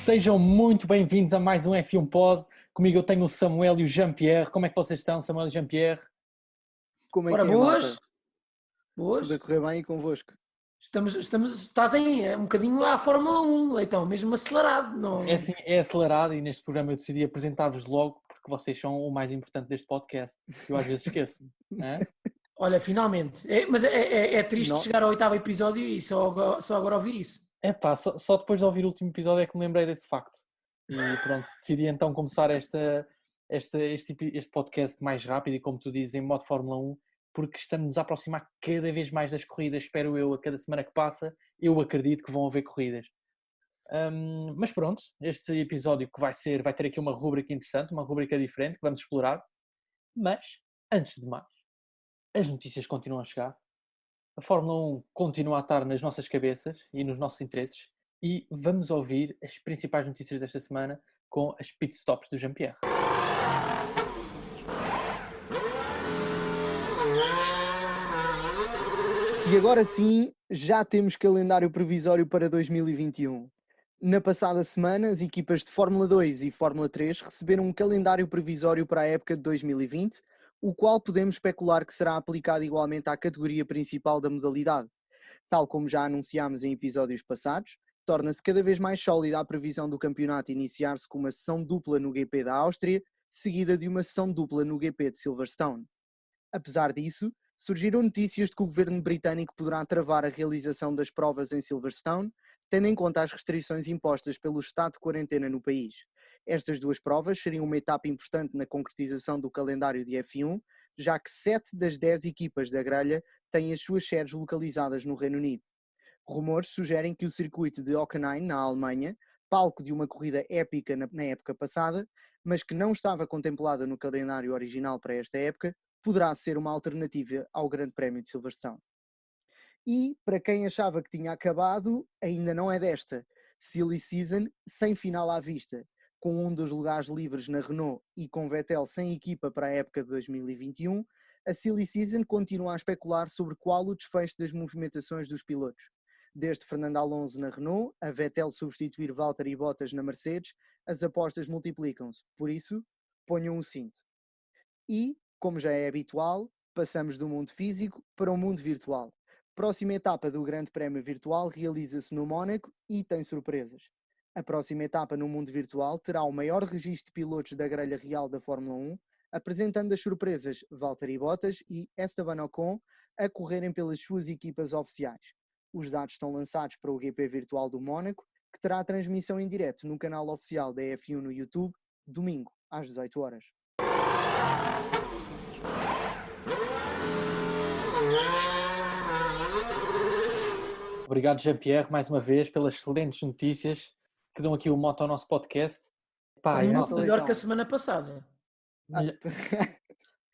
Sejam muito bem-vindos a mais um F1 Pod. Comigo eu tenho o Samuel e o Jean-Pierre. Como é que vocês estão, Samuel e Jean-Pierre? Como é Ora, que é, boas. malta? Boas. Tudo a correr bem e convosco? Estás aí um bocadinho à Fórmula 1, Leitão, mesmo acelerado. Não... É assim, é acelerado e neste programa eu decidi apresentar-vos logo porque vocês são o mais importante deste podcast. Eu às vezes esqueço. Olha, finalmente. Mas é triste chegar ao 8º episódio e só agora ouvir isso. Epá, só depois de ouvir o último episódio é que me lembrei desse facto. E pronto, decidi então começar este podcast mais rápido e, como tu dizes, em modo Fórmula 1, porque estamos a aproximar cada vez mais das corridas, espero eu, a cada semana que passa, eu acredito que vão haver corridas. Mas pronto, este episódio que vai ter aqui uma rúbrica interessante, uma rúbrica diferente, que vamos explorar. Mas, antes de mais, as notícias continuam a chegar. A Fórmula 1 continua a estar nas nossas cabeças e nos nossos interesses e vamos ouvir as principais notícias desta semana com as pit stops do Jean-Pierre. E agora sim, já temos calendário provisório para 2021. Na passada semana, as equipas de Fórmula 2 e Fórmula 3 receberam um calendário provisório para a época de 2020, o qual podemos especular que será aplicado igualmente à categoria principal da modalidade. Tal como já anunciámos em episódios passados, torna-se cada vez mais sólida a previsão do campeonato iniciar-se com uma sessão dupla no GP da Áustria, seguida de uma sessão dupla no GP de Silverstone. Apesar disso, surgiram notícias de que o governo britânico poderá travar a realização das provas em Silverstone, tendo em conta as restrições impostas pelo estado de quarentena no país. Estas duas provas seriam uma etapa importante na concretização do calendário de F1, já que 7 das 10 equipas da grelha têm as suas sedes localizadas no Reino Unido. Rumores sugerem que o circuito de Hockenheim, na Alemanha, palco de uma corrida épica na época passada, mas que não estava contemplada no calendário original para esta época, poderá ser uma alternativa ao Grande Prémio de Silverstone. E, para quem achava que tinha acabado, ainda não é desta. Silly Season, sem final à vista, com um dos lugares livres na Renault e com Vettel sem equipa para a época de 2021, a Silly Season continua a especular sobre qual o desfecho das movimentações dos pilotos. Desde Fernando Alonso na Renault, a Vettel substituir Valtteri Bottas na Mercedes, as apostas multiplicam-se. Por isso, ponham o cinto. E, como já é habitual, passamos do mundo físico para o mundo virtual. Próxima etapa do Grande Prémio Virtual realiza-se no Mónaco e tem surpresas. A próxima etapa no mundo virtual terá o maior registro de pilotos da grelha real da Fórmula 1, apresentando as surpresas Valtteri Bottas e Esteban Ocon a correrem pelas suas equipas oficiais. Os dados estão lançados para o GP Virtual do Mónaco, que terá transmissão em direto no canal oficial da F1 no YouTube, domingo, às 18 horas. Obrigado, Jean-Pierre, mais uma vez, pelas excelentes notícias que dão aqui o moto ao nosso podcast. Melhor que a semana passada.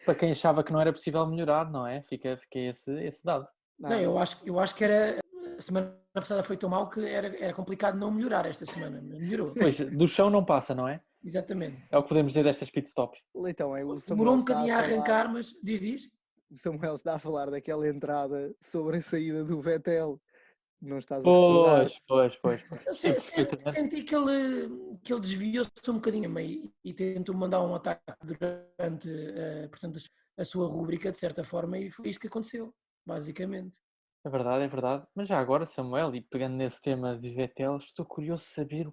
Para quem achava que não era possível melhorar, não é? Fica esse dado. Não, eu acho que era... A semana passada foi tão mal que era complicado não melhorar esta semana, mas melhorou. Pois, do chão não passa, não é? Exatamente. É o que podemos dizer destas pit stops. Então, demorou um bocadinho a arrancar, mas diz. O Samuel está a falar daquela entrada sobre a saída do Vettel. Não estás a recordar? Pois. Eu senti que ele desviou-se um bocadinho a meio e tentou mandar um ataque durante portanto, a sua rúbrica, de certa forma, e foi isto que aconteceu, basicamente. É verdade. Mas já agora, Samuel, e pegando nesse tema de Vettel, estou curioso de saber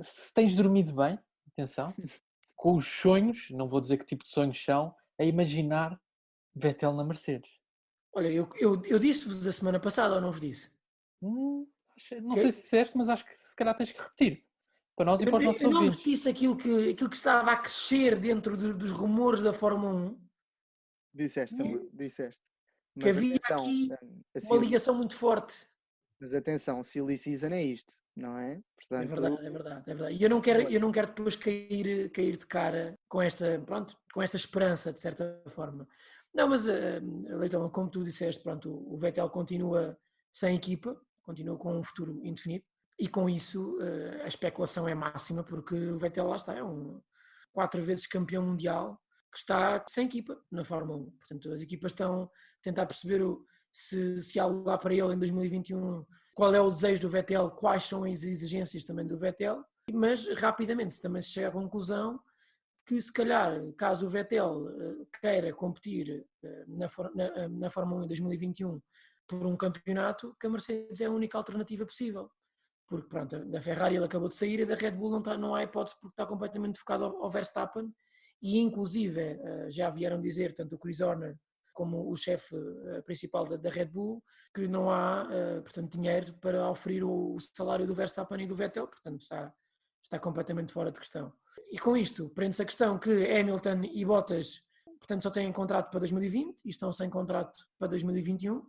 se tens dormido bem, atenção, com os sonhos, não vou dizer que tipo de sonhos são, a imaginar Vettel na Mercedes. Olha, eu disse-vos a semana passada ou não vos disse? Não sei se disseste, mas acho que se calhar tens que repetir. Para nós e para os nossos ouvintes. Eu não vos disse aquilo que estava a crescer dentro dos rumores da Fórmula 1. Disseste. Mas que havia aqui uma ligação muito forte. Mas atenção, Silly Season é isto, não é? Portanto... É verdade. E eu não quero depois cair de cara com esta esperança, de certa forma. Não, mas, Leitão, como tu disseste, pronto, o Vettel continua sem equipa, continua com um futuro indefinido, e com isso a especulação é máxima, porque o Vettel lá está, é 4 vezes campeão mundial, que está sem equipa na Fórmula 1. Portanto, as equipas estão a tentar perceber se há lugar para ele em 2021, qual é o desejo do Vettel, quais são as exigências também do Vettel, mas rapidamente também se chega à conclusão que se calhar, caso o Vettel queira competir na Fórmula 1 em 2021 por um campeonato, que a Mercedes é a única alternativa possível. Porque pronto, da Ferrari ele acabou de sair e da Red Bull não há hipótese porque está completamente focado ao Verstappen e inclusive já vieram dizer, tanto o Chris Horner como o chefe principal da Red Bull, que não há portanto, dinheiro para oferir o salário do Verstappen e do Vettel, portanto está completamente fora de questão. E com isto, prende-se a questão que Hamilton e Bottas, portanto, só têm contrato para 2020 e estão sem contrato para 2021.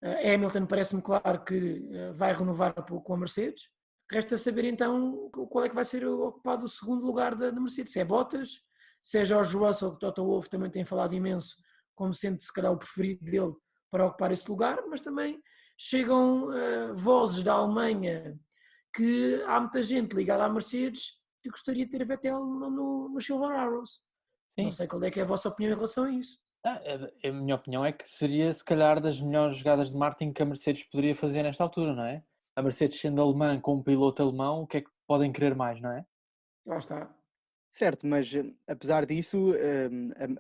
Hamilton parece-me claro que vai renovar com a Mercedes. Resta saber então qual é que vai ser ocupado o segundo lugar da Mercedes. Se é Bottas, se é George Russell, que Toto Wolff também tem falado imenso, como sendo se calhar o preferido dele para ocupar esse lugar, mas também chegam vozes da Alemanha que há muita gente ligada à Mercedes que gostaria de ter Vettel no Silver Arrows. Sim. Não sei qual é que é a vossa opinião em relação a isso. A minha opinião é que seria se calhar das melhores jogadas de marketing que a Mercedes poderia fazer nesta altura, não é? A Mercedes sendo alemã com um piloto alemão, o que é que podem querer mais, não é? Lá está. Certo, mas apesar disso,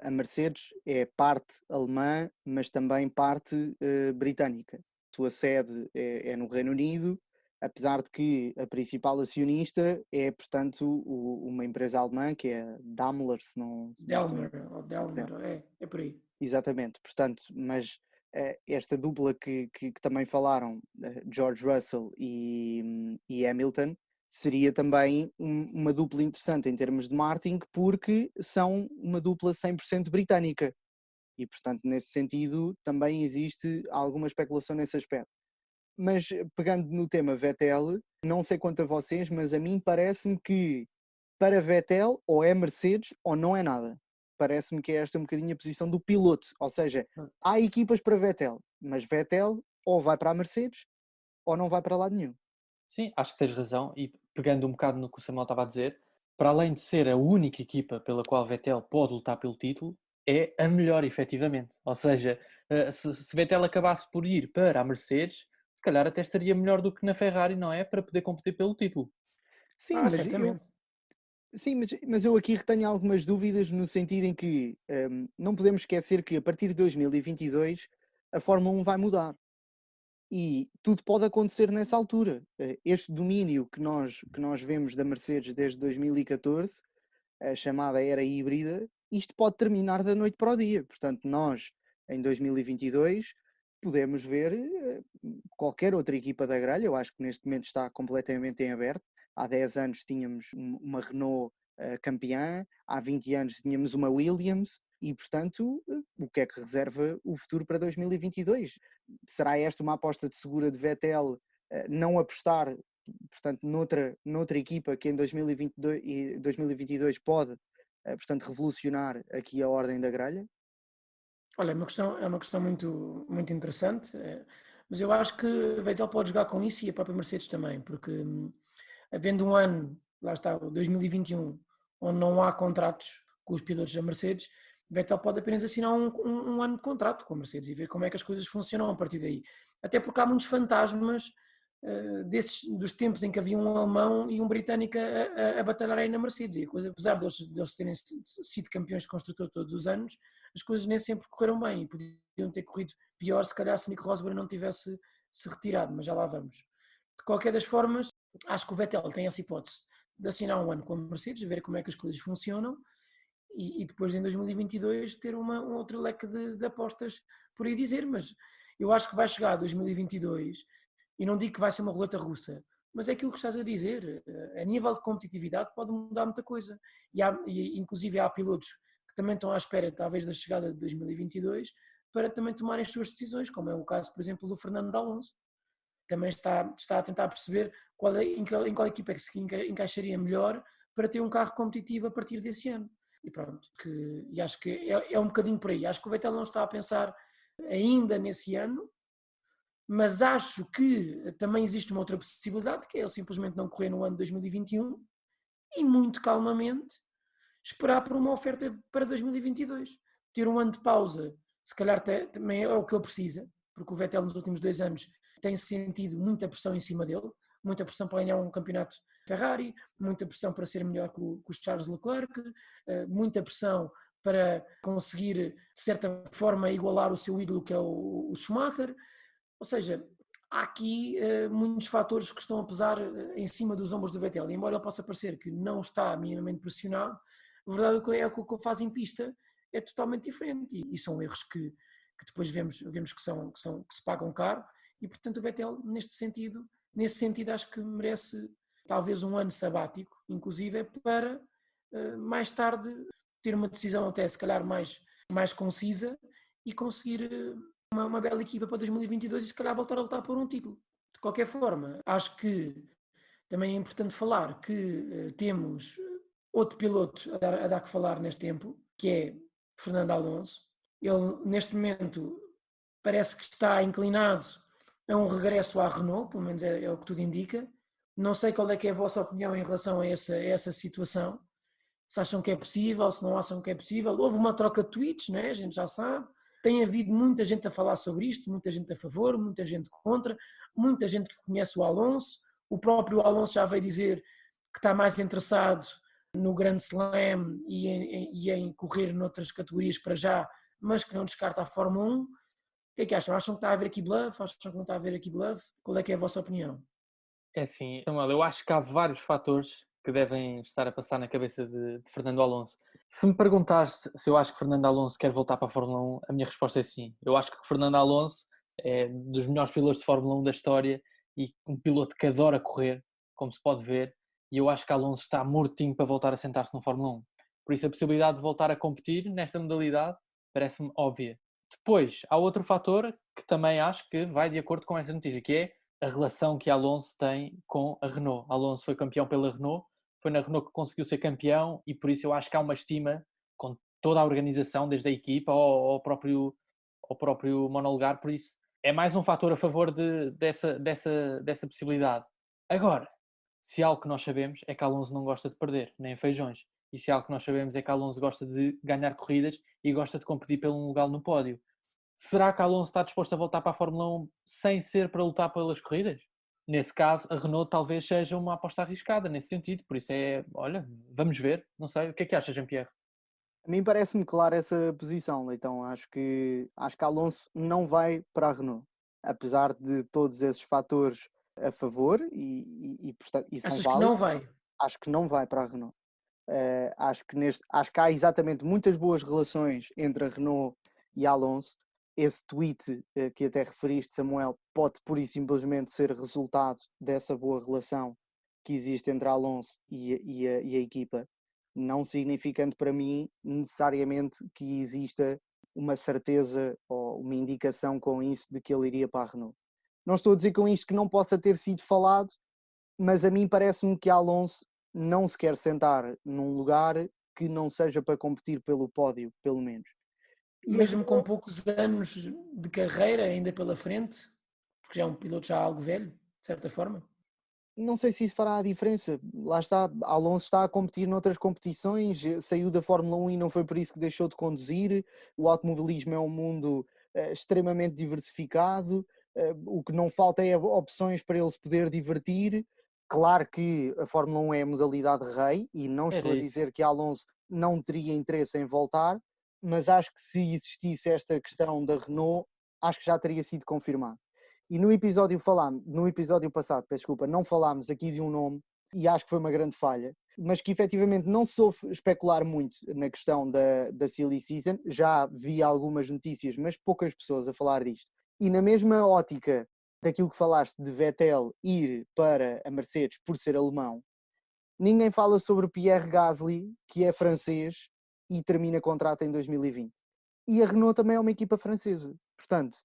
a Mercedes é parte alemã, mas também parte britânica. A sua sede é no Reino Unido, apesar de que a principal acionista é, portanto, uma empresa alemã, que é a Daimler, se não... Daimler, é por aí. Exatamente, portanto, mas esta dupla que também falaram, George Russell e Hamilton, seria também uma dupla interessante em termos de marketing, porque são uma dupla 100% britânica. E, portanto, nesse sentido, também existe alguma especulação nesse aspecto. Mas, pegando no tema Vettel, não sei quanto a vocês, mas a mim parece-me que para Vettel ou é Mercedes ou não é nada. Parece-me que é esta um bocadinho a posição do piloto. Ou seja, há equipas para Vettel, mas Vettel ou vai para a Mercedes ou não vai para lado nenhum. Sim, acho que tens razão. E pegando um bocado no que o Samuel estava a dizer, para além de ser a única equipa pela qual Vettel pode lutar pelo título, é a melhor, efetivamente. Ou seja, se Vettel acabasse por ir para a Mercedes, se calhar até estaria melhor do que na Ferrari, não é? Para poder competir pelo título. Sim, mas certamente. mas eu aqui retenho algumas dúvidas no sentido em que não podemos esquecer que a partir de 2022 a Fórmula 1 vai mudar. E tudo pode acontecer nessa altura. Este domínio que nós vemos da Mercedes desde 2014, a chamada era híbrida, isto pode terminar da noite para o dia. Portanto, nós, em 2022, podemos ver qualquer outra equipa da grelha. Eu acho que neste momento está completamente em aberto. Há 10 anos tínhamos uma Renault campeã, há 20 anos tínhamos uma Williams. E, portanto, o que é que reserva o futuro para 2022? Será esta uma aposta de segura de Vettel não apostar, portanto, noutra equipa que em 2022 pode, portanto, revolucionar aqui a ordem da grelha? Olha, é uma questão muito, muito interessante, mas eu acho que Vettel pode jogar com isso e a própria Mercedes também, porque havendo um ano, lá está, o 2021, onde não há contratos com os pilotos da Mercedes, Vettel pode apenas assinar um ano de contrato com a Mercedes e ver como é que as coisas funcionam a partir daí. Até porque há muitos fantasmas dos tempos em que havia um alemão e um britânico a batalharem na Mercedes. E a coisa, apesar de eles terem sido campeões de construtor todos os anos, as coisas nem sempre correram bem e podiam ter corrido pior se calhar se Nico Rosberg não tivesse se retirado, mas já lá vamos. De qualquer das formas, acho que o Vettel tem essa hipótese de assinar um ano com a Mercedes, ver como é que as coisas funcionam e depois em 2022 ter um outro leque de apostas por aí dizer, mas eu acho que vai chegar a 2022 e não digo que vai ser uma roleta russa, mas é aquilo que estás a dizer, a nível de competitividade pode mudar muita coisa e inclusive há pilotos que também estão à espera talvez da chegada de 2022 para também tomarem as suas decisões, como é o caso por exemplo do Fernando Alonso, também está a tentar perceber em qual equipa é que se encaixaria melhor para ter um carro competitivo a partir desse ano. E pronto, e acho que é um bocadinho por aí. Acho que o Vettel não está a pensar ainda nesse ano, mas acho que também existe uma outra possibilidade, que é ele simplesmente não correr no ano de 2021 e muito calmamente esperar por uma oferta para 2022. Ter um ano de pausa, se calhar também é o que ele precisa, porque o Vettel nos últimos 2 anos tem sentido muita pressão em cima dele, muita pressão para ganhar um campeonato Ferrari, muita pressão para ser melhor que o Charles Leclerc, muita pressão para conseguir, de certa forma, igualar o seu ídolo, que é o Schumacher. Ou seja, há aqui muitos fatores que estão a pesar em cima dos ombros do Vettel. E embora ele possa parecer que não está minimamente pressionado, a verdade é que o que ele faz em pista é totalmente diferente. E são erros que depois vemos que se pagam caro. E, portanto, o Vettel, nesse sentido, acho que merece talvez um ano sabático, inclusive, para mais tarde ter uma decisão até se calhar mais concisa e conseguir uma bela equipa para 2022 e se calhar voltar a lutar por um título. De qualquer forma, acho que também é importante falar que temos outro piloto a dar que falar neste tempo, que é Fernando Alonso. Ele, neste momento, parece que está inclinado a um regresso à Renault, pelo menos é o que tudo indica. Não sei qual é que é a vossa opinião em relação a essa situação. Se acham que é possível, se não acham que é possível. Houve uma troca de tweets, né? A gente já sabe. Tem havido muita gente a falar sobre isto, muita gente a favor, muita gente contra, muita gente que conhece o Alonso. O próprio Alonso já veio dizer que está mais interessado no Grand Slam e em correr noutras categorias para já, mas que não descarta a Fórmula 1. O que é que acham? Acham que está a haver aqui bluff? Acham que não está a haver aqui bluff? Qual é que é a vossa opinião? É assim, Samuel, eu acho que há vários fatores que devem estar a passar na cabeça de Fernando Alonso. Se me perguntares se eu acho que Fernando Alonso quer voltar para a Fórmula 1, a minha resposta é sim. Eu acho que Fernando Alonso é dos melhores pilotos de Fórmula 1 da história e um piloto que adora correr, como se pode ver, e eu acho que Alonso está mortinho para voltar a sentar-se no Fórmula 1. Por isso a possibilidade de voltar a competir nesta modalidade parece-me óbvia. Depois, há outro fator que também acho que vai de acordo com essa notícia, que é a relação que Alonso tem com a Renault. Alonso foi campeão pela Renault, foi na Renault que conseguiu ser campeão e por isso eu acho que há uma estima com toda a organização, desde a equipa ao próprio monolugar, por isso é mais um fator a favor dessa possibilidade. Agora, se há algo que nós sabemos é que Alonso não gosta de perder, nem feijões. E se há algo que nós sabemos é que Alonso gosta de ganhar corridas e gosta de competir pelo lugar no pódio. Será que Alonso está disposto a voltar para a Fórmula 1 sem ser para lutar pelas corridas? Nesse caso, a Renault talvez seja uma aposta arriscada nesse sentido. Por isso olha, vamos ver. Não sei. O que é que achas, Jean-Pierre? A mim parece-me clara essa posição, Leitão. Acho que Alonso não vai para a Renault, apesar de todos esses fatores a favor e são Achas que não válidos. vai? Acho que não vai para a Renault. Acho que há exatamente muitas boas relações entre a Renault e a Alonso. Esse tweet que até referiste, Samuel, pode pura e simplesmente ser resultado dessa boa relação que existe entre a Alonso e a equipa, não significando para mim necessariamente que exista uma certeza ou uma indicação com isso de que ele iria para a Renault. Não estou a dizer com isto que não possa ter sido falado, mas a mim parece-me que Alonso não se quer sentar num lugar que não seja para competir pelo pódio, pelo menos. E a Mesmo com Renault, poucos anos de carreira ainda pela frente, porque já é um piloto já algo velho, de certa forma. não sei se isso fará a diferença. Lá está, Alonso está a competir noutras competições, saiu da Fórmula 1 e não foi por isso que deixou de conduzir. O automobilismo é um mundo extremamente diversificado, o que não falta é opções para ele se poder divertir. Claro que a Fórmula 1 é a modalidade rei e não estou Era a isso. dizer que Alonso não teria interesse em voltar, mas acho que se existisse esta questão da Renault, acho que já teria sido confirmado. E no episódio passado, peço desculpa, não falámos aqui de um nome e acho que foi uma grande falha, mas que efetivamente não soube especular muito na questão da Silly Season. Já vi algumas notícias, mas poucas pessoas a falar disto. E na mesma ótica daquilo que falaste de Vettel ir para a Mercedes por ser alemão, ninguém fala sobre Pierre Gasly, que é francês e termina contrato em 2020. E a Renault também é uma equipa francesa. Portanto,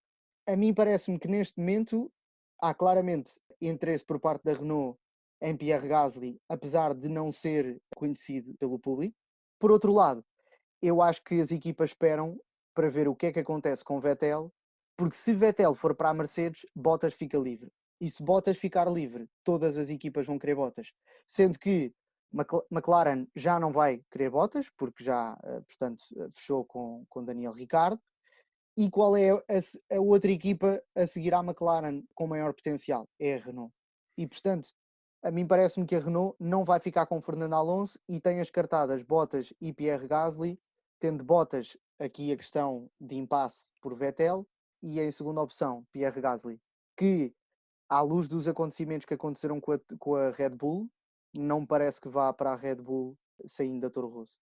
a mim parece-me que neste momento há claramente interesse por parte da Renault em Pierre Gasly, apesar de não ser conhecido pelo público. Por outro lado, eu acho que as equipas esperam para ver o que é que acontece com Vettel, porque se Vettel for para a Mercedes, Bottas fica livre. E se Bottas ficar livre, todas as equipas vão querer Bottas. Sendo que McLaren já não vai querer Bottas, porque já, portanto, fechou com Daniel Ricciardo. E qual é a outra equipa a seguir à McLaren com maior potencial? É a Renault. E, portanto, A mim parece-me que a Renault não vai ficar com Fernando Alonso e tem as cartadas Bottas e Pierre Gasly, tendo Bottas aqui a questão de impasse por Vettel e em segunda opção Pierre Gasly, que à luz dos acontecimentos que aconteceram com a Red Bull, não me parece que vá para a Red Bull saindo da Toro Rosso.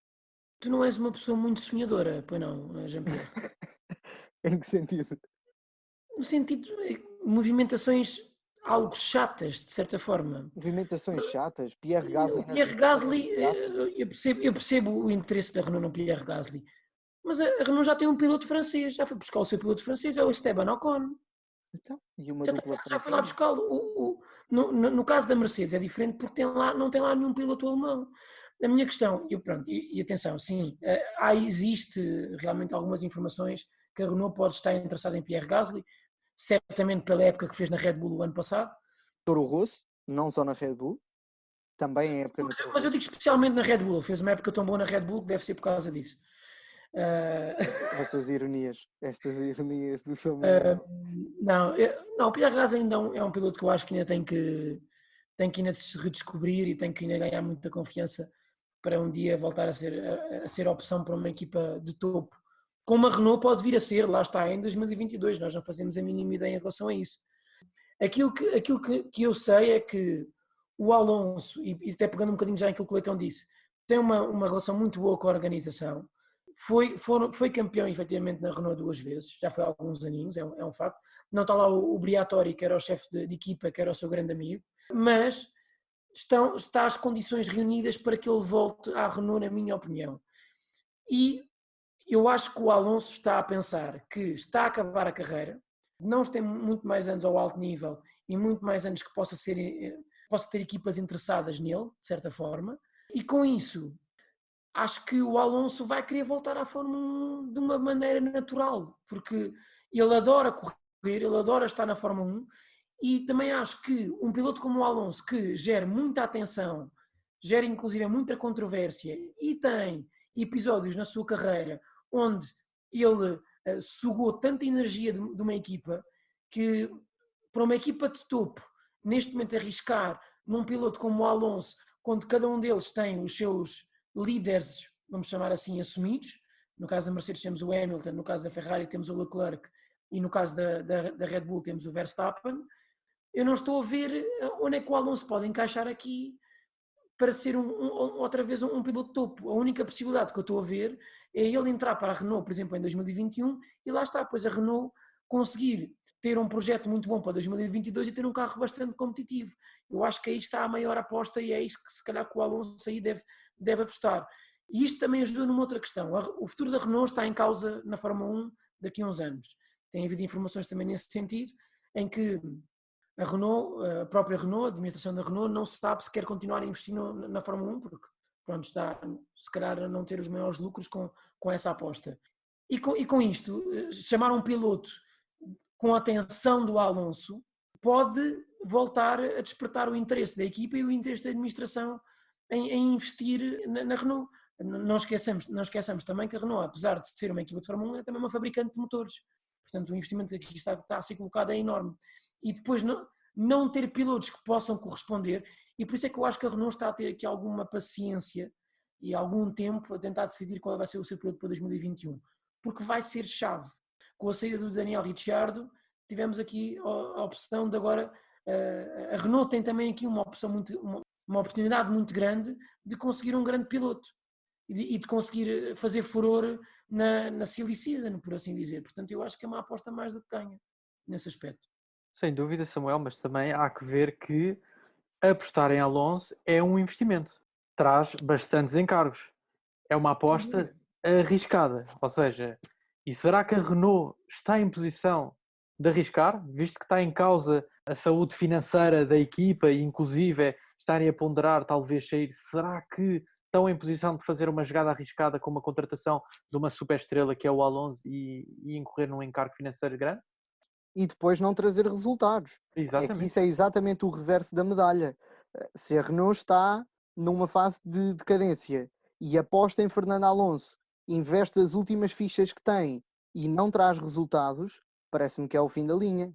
Tu não és uma pessoa muito sonhadora, pois não, Jean-Pierre? Em que sentido? No sentido de movimentações algo chatas, de certa forma. Movimentações chatas, Pierre Gasly... O Pierre Gasly, eu percebo o interesse da Renault no Pierre Gasly, mas a Renault já tem um piloto francês, já foi buscar o seu piloto francês, é o Esteban Ocon. Então, e uma Já, dupla já foi lá buscá-lo. No caso da Mercedes é diferente porque não tem lá nenhum piloto alemão. A minha questão, e atenção, sim, existe realmente algumas informações que a Renault pode estar interessada em Pierre Gasly, certamente pela época que fez na Red Bull o ano passado. Toro Rosso, não só na Red Bull, também em época... Mas eu digo especialmente na Red Bull, ele fez uma época tão boa na Red Bull que deve ser por causa disso. Estas ironias do Samuel. Não, o Pierre Gasly ainda é um piloto que eu acho que ainda tem que ainda se redescobrir e tem que ainda ganhar muita confiança para um dia voltar a ser opção para uma equipa de topo. Como a Renault pode vir a ser, lá está, em 2022, nós não fazemos a mínima ideia em relação a isso. Aquilo que eu sei é que o Alonso, e até pegando um bocadinho já em aquilo que o Leitão disse, tem uma relação muito boa com a organização. Foi campeão efetivamente na Renault 2 vezes, já foi há alguns aninhos, é um facto. Não está lá o Briatore, que era o chefe de equipa, que era o seu grande amigo, mas está as condições reunidas para que ele volte à Renault, na minha opinião. E eu acho que o Alonso está a pensar que está a acabar a carreira, não tem muito mais anos ao alto nível e muito mais anos que possa ter equipas interessadas nele, de certa forma, e com isso acho que o Alonso vai querer voltar à Fórmula 1 de uma maneira natural, porque ele adora correr, ele adora estar na Fórmula 1 e também acho que um piloto como o Alonso, que gera muita atenção, gera inclusive muita controvérsia e tem episódios na sua carreira onde ele sugou tanta energia de uma equipa que para uma equipa de topo, neste momento arriscar num piloto como o Alonso, quando cada um deles tem os seus líderes, vamos chamar assim, assumidos, no caso da Mercedes temos o Hamilton, no caso da Ferrari temos o Leclerc e no caso da Red Bull temos o Verstappen, eu não estou a ver onde é que o Alonso pode encaixar aqui para ser outra vez um piloto topo. A única possibilidade que eu estou a ver é ele entrar para a Renault, por exemplo, em 2021 e lá está, pois a Renault conseguir ter um projeto muito bom para 2022 e ter um carro bastante competitivo. Eu acho que aí está a maior aposta e é isso que se calhar que o Alonso aí deve apostar. E isto também ajuda numa outra questão. O futuro da Renault está em causa na Fórmula 1 daqui a uns anos. Tem havido informações também nesse sentido, em que a Renault, a própria Renault, a administração da Renault, não se sabe se quer continuar a investir na Fórmula 1, porque pronto, está se calhar a não ter os maiores lucros com essa aposta. E com isto, chamar um piloto com a atenção do Alonso pode voltar a despertar o interesse da equipa e o interesse da administração em investir na Renault. Não esqueçamos também que a Renault, apesar de ser uma equipa de Fórmula 1, é também uma fabricante de motores. Portanto, o investimento que aqui está a ser colocado é enorme. E depois não ter pilotos que possam corresponder, e por isso é que eu acho que a Renault está a ter aqui alguma paciência e algum tempo a tentar decidir qual vai ser o seu piloto para 2021. Porque vai ser chave. Com a saída do Daniel Ricciardo, tivemos aqui a opção de agora. A Renault tem também aqui uma oportunidade muito grande de conseguir um grande piloto e de conseguir fazer furor na silly season, por assim dizer. Portanto, eu acho que é uma aposta mais do que ganha nesse aspecto. Sem dúvida, Samuel, mas também há que ver que apostar em Alonso é um investimento. Traz bastantes encargos. É uma aposta arriscada. Ou seja, e será que a Renault está em posição de arriscar, visto que está em causa a saúde financeira da equipa e inclusive estarem a ponderar talvez sair? Será que estão em posição de fazer uma jogada arriscada com uma contratação de uma superestrela que é o Alonso e incorrer num encargo financeiro grande? E depois não trazer resultados. Exatamente. É que isso é exatamente o reverso da medalha. Se a Renault está numa fase de decadência e aposta em Fernando Alonso, investe as últimas fichas que tem e não traz resultados, parece-me que é o fim da linha.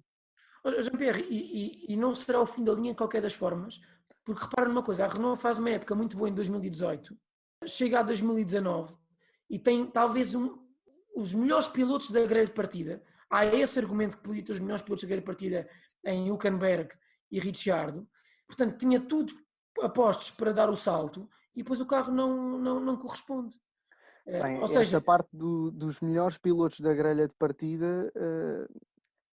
Jean-Pierre, e não será o fim da linha de qualquer das formas, Porque repara numa coisa, a Renault faz uma época muito boa em 2018, chega a 2019 e tem talvez os melhores pilotos da grelha de partida. Há esse argumento que podia ter os melhores pilotos da grelha de partida em Hülkenberg e Ricciardo. Portanto, tinha tudo apostos para dar o salto e depois o carro não corresponde. Bem, Ou esta seja, parte dos melhores pilotos da grelha de partida,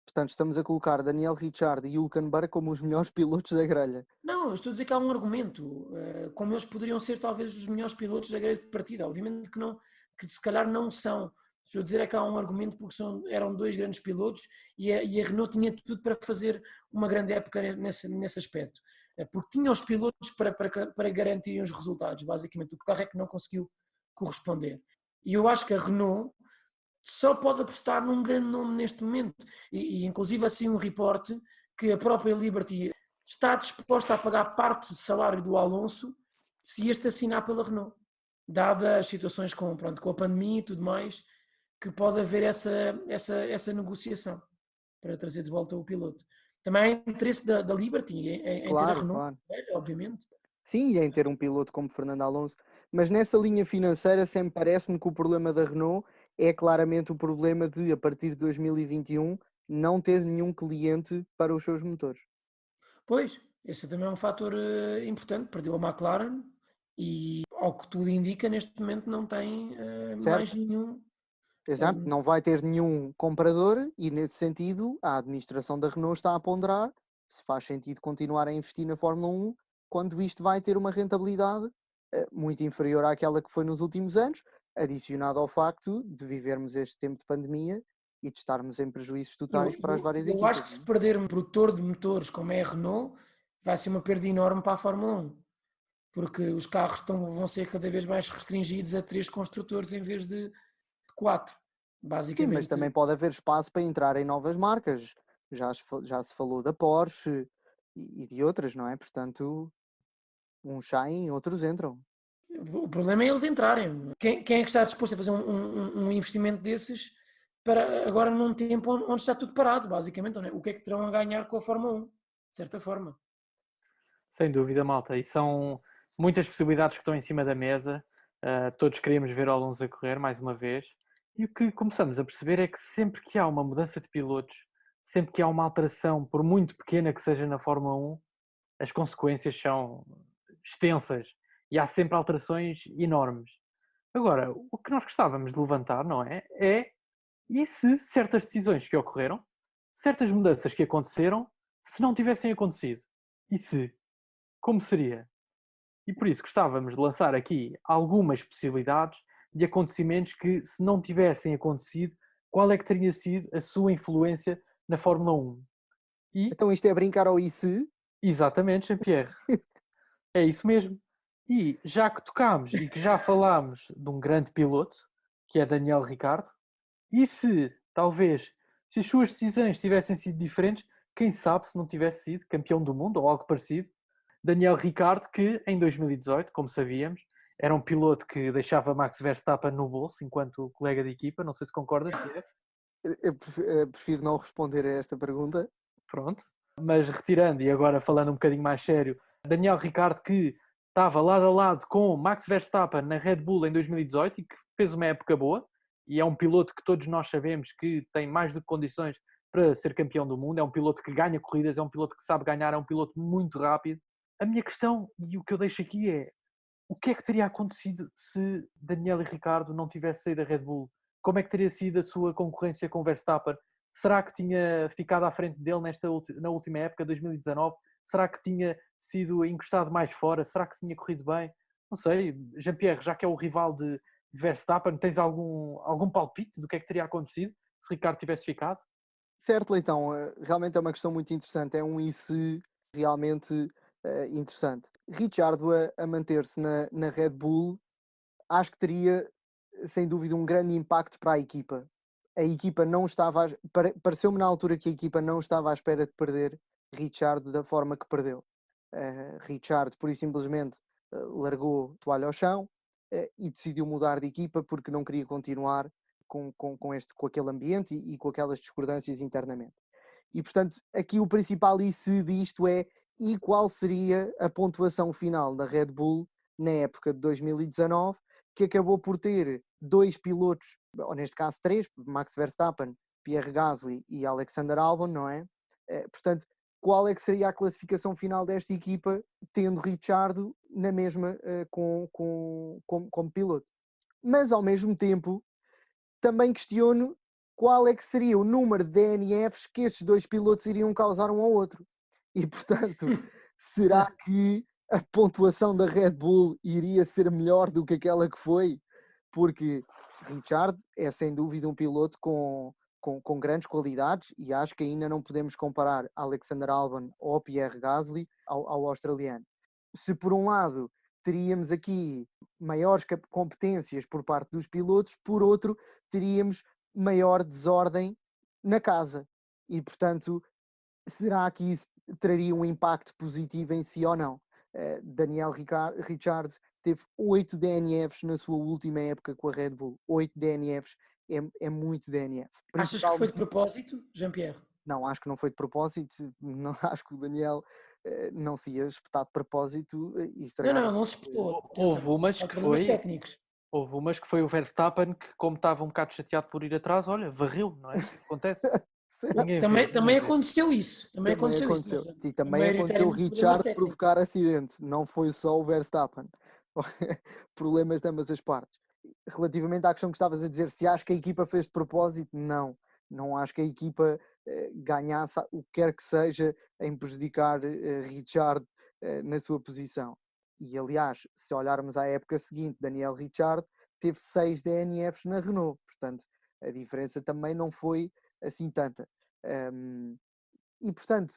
portanto, estamos a colocar Daniel Ricciardo e Hülkenberg como os melhores pilotos da grelha. não, eu estou a dizer que há um argumento, como eles poderiam ser talvez os melhores pilotos da grelha de partida. Obviamente que não, que se calhar não são. Estou a dizer é que há um argumento porque eram dois grandes pilotos e a Renault tinha tudo para fazer uma grande época nesse aspecto. Porque tinha os pilotos para garantirem os resultados, basicamente. O carro é que não conseguiu corresponder. E eu acho que a Renault só pode apostar num grande nome neste momento. E inclusive assim um reporte que a própria Liberty está disposta a pagar parte do salário do Alonso se este assinar pela Renault. Dada as situações com a pandemia e tudo mais, que pode haver essa negociação para trazer de volta o piloto. Também há interesse da Liberty em ter a Claro, Renault, claro. obviamente. Sim, e em ter um piloto como Fernando Alonso. Mas nessa linha financeira sempre parece-me que o problema da Renault é claramente o problema de, a partir de 2021, não ter nenhum cliente para os seus motores. Pois, esse também é um fator importante. Perdeu a McLaren e, ao que tudo indica, neste momento não tem mais Certo? nenhum. Exato, não vai ter nenhum comprador e, nesse sentido, a administração da Renault está a ponderar se faz sentido continuar a investir na Fórmula 1 quando isto vai ter uma rentabilidade muito inferior àquela que foi nos últimos anos, adicionado ao facto de vivermos este tempo de pandemia e de estarmos em prejuízos Eu, totais para as eu, várias eu acho equipas. que Não se é? perder um produtor de motores como é a Renault, vai ser uma perda enorme para a Fórmula 1, porque os carros vão ser cada vez mais restringidos a 3 construtores em vez de 4. Sim, mas Basicamente, também pode haver espaço para entrar em novas marcas. Já se falou da Porsche e de outras, não é? Portanto, uns saem, outros entram. o problema é eles entrarem. Quem é que está disposto a fazer um investimento desses para agora num tempo onde está tudo parado, basicamente? Não é? O que é que terão a ganhar com a Fórmula 1, de certa forma? Sem dúvida, malta. E são muitas possibilidades que estão em cima da mesa. Todos queríamos ver o Alonso a correr mais uma vez. E o que começamos a perceber é que sempre que há uma mudança de pilotos, sempre que há uma alteração, por muito pequena que seja na Fórmula 1, as consequências são extensas e há sempre alterações enormes. Agora, o que nós gostávamos de levantar, não é? E se certas decisões que ocorreram, certas mudanças que aconteceram, se não tivessem acontecido? E se? Como seria? E por isso gostávamos de lançar aqui algumas possibilidades de acontecimentos que, se não tivessem acontecido, qual é que teria sido a sua influência na Fórmula 1? E, Então isto é brincar ao ICE. exatamente, Jean-Pierre, é isso mesmo. E já que tocámos e que já falámos de um grande piloto, que é Daniel Ricciardo, e se, talvez, se as suas decisões tivessem sido diferentes, quem sabe se não tivesse sido campeão do mundo ou algo parecido? Daniel Ricciardo, que em 2018, como sabíamos, era um piloto que deixava Max Verstappen no bolso enquanto colega de equipa, não sei se concordas, Pierre. Eu prefiro não responder a esta pergunta. Pronto. Mas retirando e agora falando um bocadinho mais sério, Daniel Ricciardo que estava lado a lado com Max Verstappen na Red Bull em 2018 e que fez uma época boa e é um piloto que todos nós sabemos que tem mais do que condições para ser campeão do mundo, é um piloto que ganha corridas, é um piloto que sabe ganhar, é um piloto muito rápido. A minha questão e o que eu deixo aqui é o que é que teria acontecido se Daniel Ricciardo não tivesse saído da Red Bull? Como é que teria sido a sua concorrência com Verstappen? Será que tinha ficado à frente dele na última época, 2019? Será que tinha sido encostado mais fora? Será que tinha corrido bem? Não sei, Jean-Pierre, já que é o rival de Verstappen, tens algum palpite do que é que teria acontecido se Ricardo tivesse ficado? Certo, Leitão, realmente é uma questão muito interessante. É um ICE realmente interessante. Ricciardo a manter-se na Red Bull, acho que teria, sem dúvida, um grande impacto para a equipa. A equipa não estava, pareceu-me na altura que a equipa não estava à espera de perder Ricciardo da forma que perdeu. Ricciardo, por e simplesmente, largou a toalha ao chão e decidiu mudar de equipa porque não queria continuar com aquele ambiente e com aquelas discordâncias internamente. E, portanto, aqui o principal ICE disto é e qual seria a pontuação final da Red Bull na época de 2019, que acabou por ter 2 pilotos, ou neste caso 3, Max Verstappen, Pierre Gasly e Alexander Albon, não é? Portanto, qual é que seria a classificação final desta equipa, tendo Ricciardo na mesma como piloto? Mas, ao mesmo tempo, também questiono qual é que seria o número de DNFs que estes 2 pilotos iriam causar um ao outro. E, portanto, será que a pontuação da Red Bull iria ser melhor do que aquela que foi? Porque Ricciardo é, sem dúvida, um piloto com grandes qualidades e acho que ainda não podemos comparar Alexander Albon ou Pierre Gasly ao australiano. Se, por um lado, teríamos aqui maiores competências por parte dos pilotos, por outro, teríamos maior desordem na casa. E, portanto, será que isso traria um impacto positivo em si ou não? Daniel Ricciardo teve 8 DNFs na sua última época com a Red Bull. 8 DNFs é muito DNF. Achas que foi de propósito, Jean-Pierre? Não, acho que não foi de propósito. Não, acho que o Daniel não se ia espetar de propósito e estragar. Não se espetou. Houve umas que foi... técnicos. Houve umas que foi o Verstappen que, como estava um bocado chateado por ir atrás, olha, varreu, não é? Acontece. Também aconteceu isso. Também aconteceu isso. E também aconteceu o Ricciardo provocar acidente. Não foi só o Verstappen. Problemas de ambas as partes. Relativamente à questão que estavas a dizer, se acho que a equipa fez de propósito, não. Não acho que a equipa ganhasse o que quer que seja em prejudicar Ricciardo na sua posição. E, aliás, se olharmos à época seguinte, Daniel Ricciardo teve 6 DNFs na Renault. Portanto, a diferença também não foi assim tanta. E, portanto,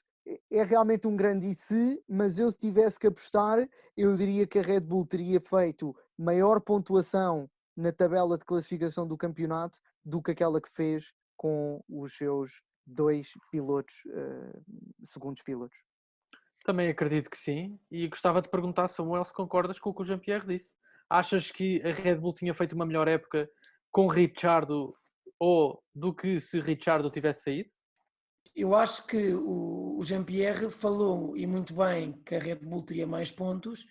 é realmente um grande e se, mas eu, se tivesse que apostar, eu diria que a Red Bull teria feito maior pontuação na tabela de classificação do campeonato do que aquela que fez com os seus 2 pilotos, segundos pilotos. Também acredito que sim, e gostava de perguntar, Samuel, se concordas com o que o Jean-Pierre disse. Achas que a Red Bull tinha feito uma melhor época com Ricciardo ou do que se Ricciardo tivesse saído? Eu acho que o Jean-Pierre falou, e muito bem, que a Red Bull teria mais pontos,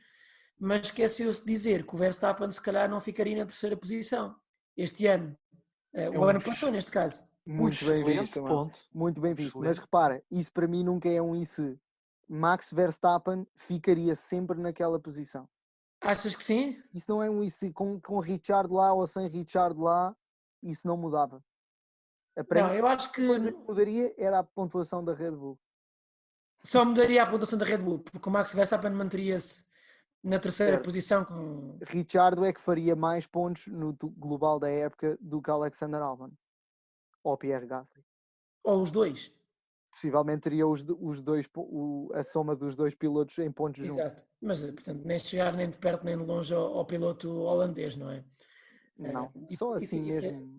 mas esqueceu-se de dizer que o Verstappen se calhar não ficaria na terceira posição este ano. O ano passou, neste caso. Muito bem visto, ponto. Muito bem visto. Mas repara, isso para mim nunca é um isso. Max Verstappen ficaria sempre naquela posição. Achas que sim? Isso não é um isso. Com Richard lá ou sem Richard lá, isso não mudava. Não, eu acho que... A coisa que mudaria era a pontuação da Red Bull. Só mudaria a pontuação da Red Bull, porque o Max Verstappen manteria-se na terceira posição com... Ricciardo é que faria mais pontos no global da época do que Alexander Albon. Ou Pierre Gasly. Ou os dois. Possivelmente teria os dois, a soma dos 2 pilotos em pontos juntos. Exato. Mas, portanto, nem chegar nem de perto nem de longe ao piloto holandês, não é? Não, só assim mesmo.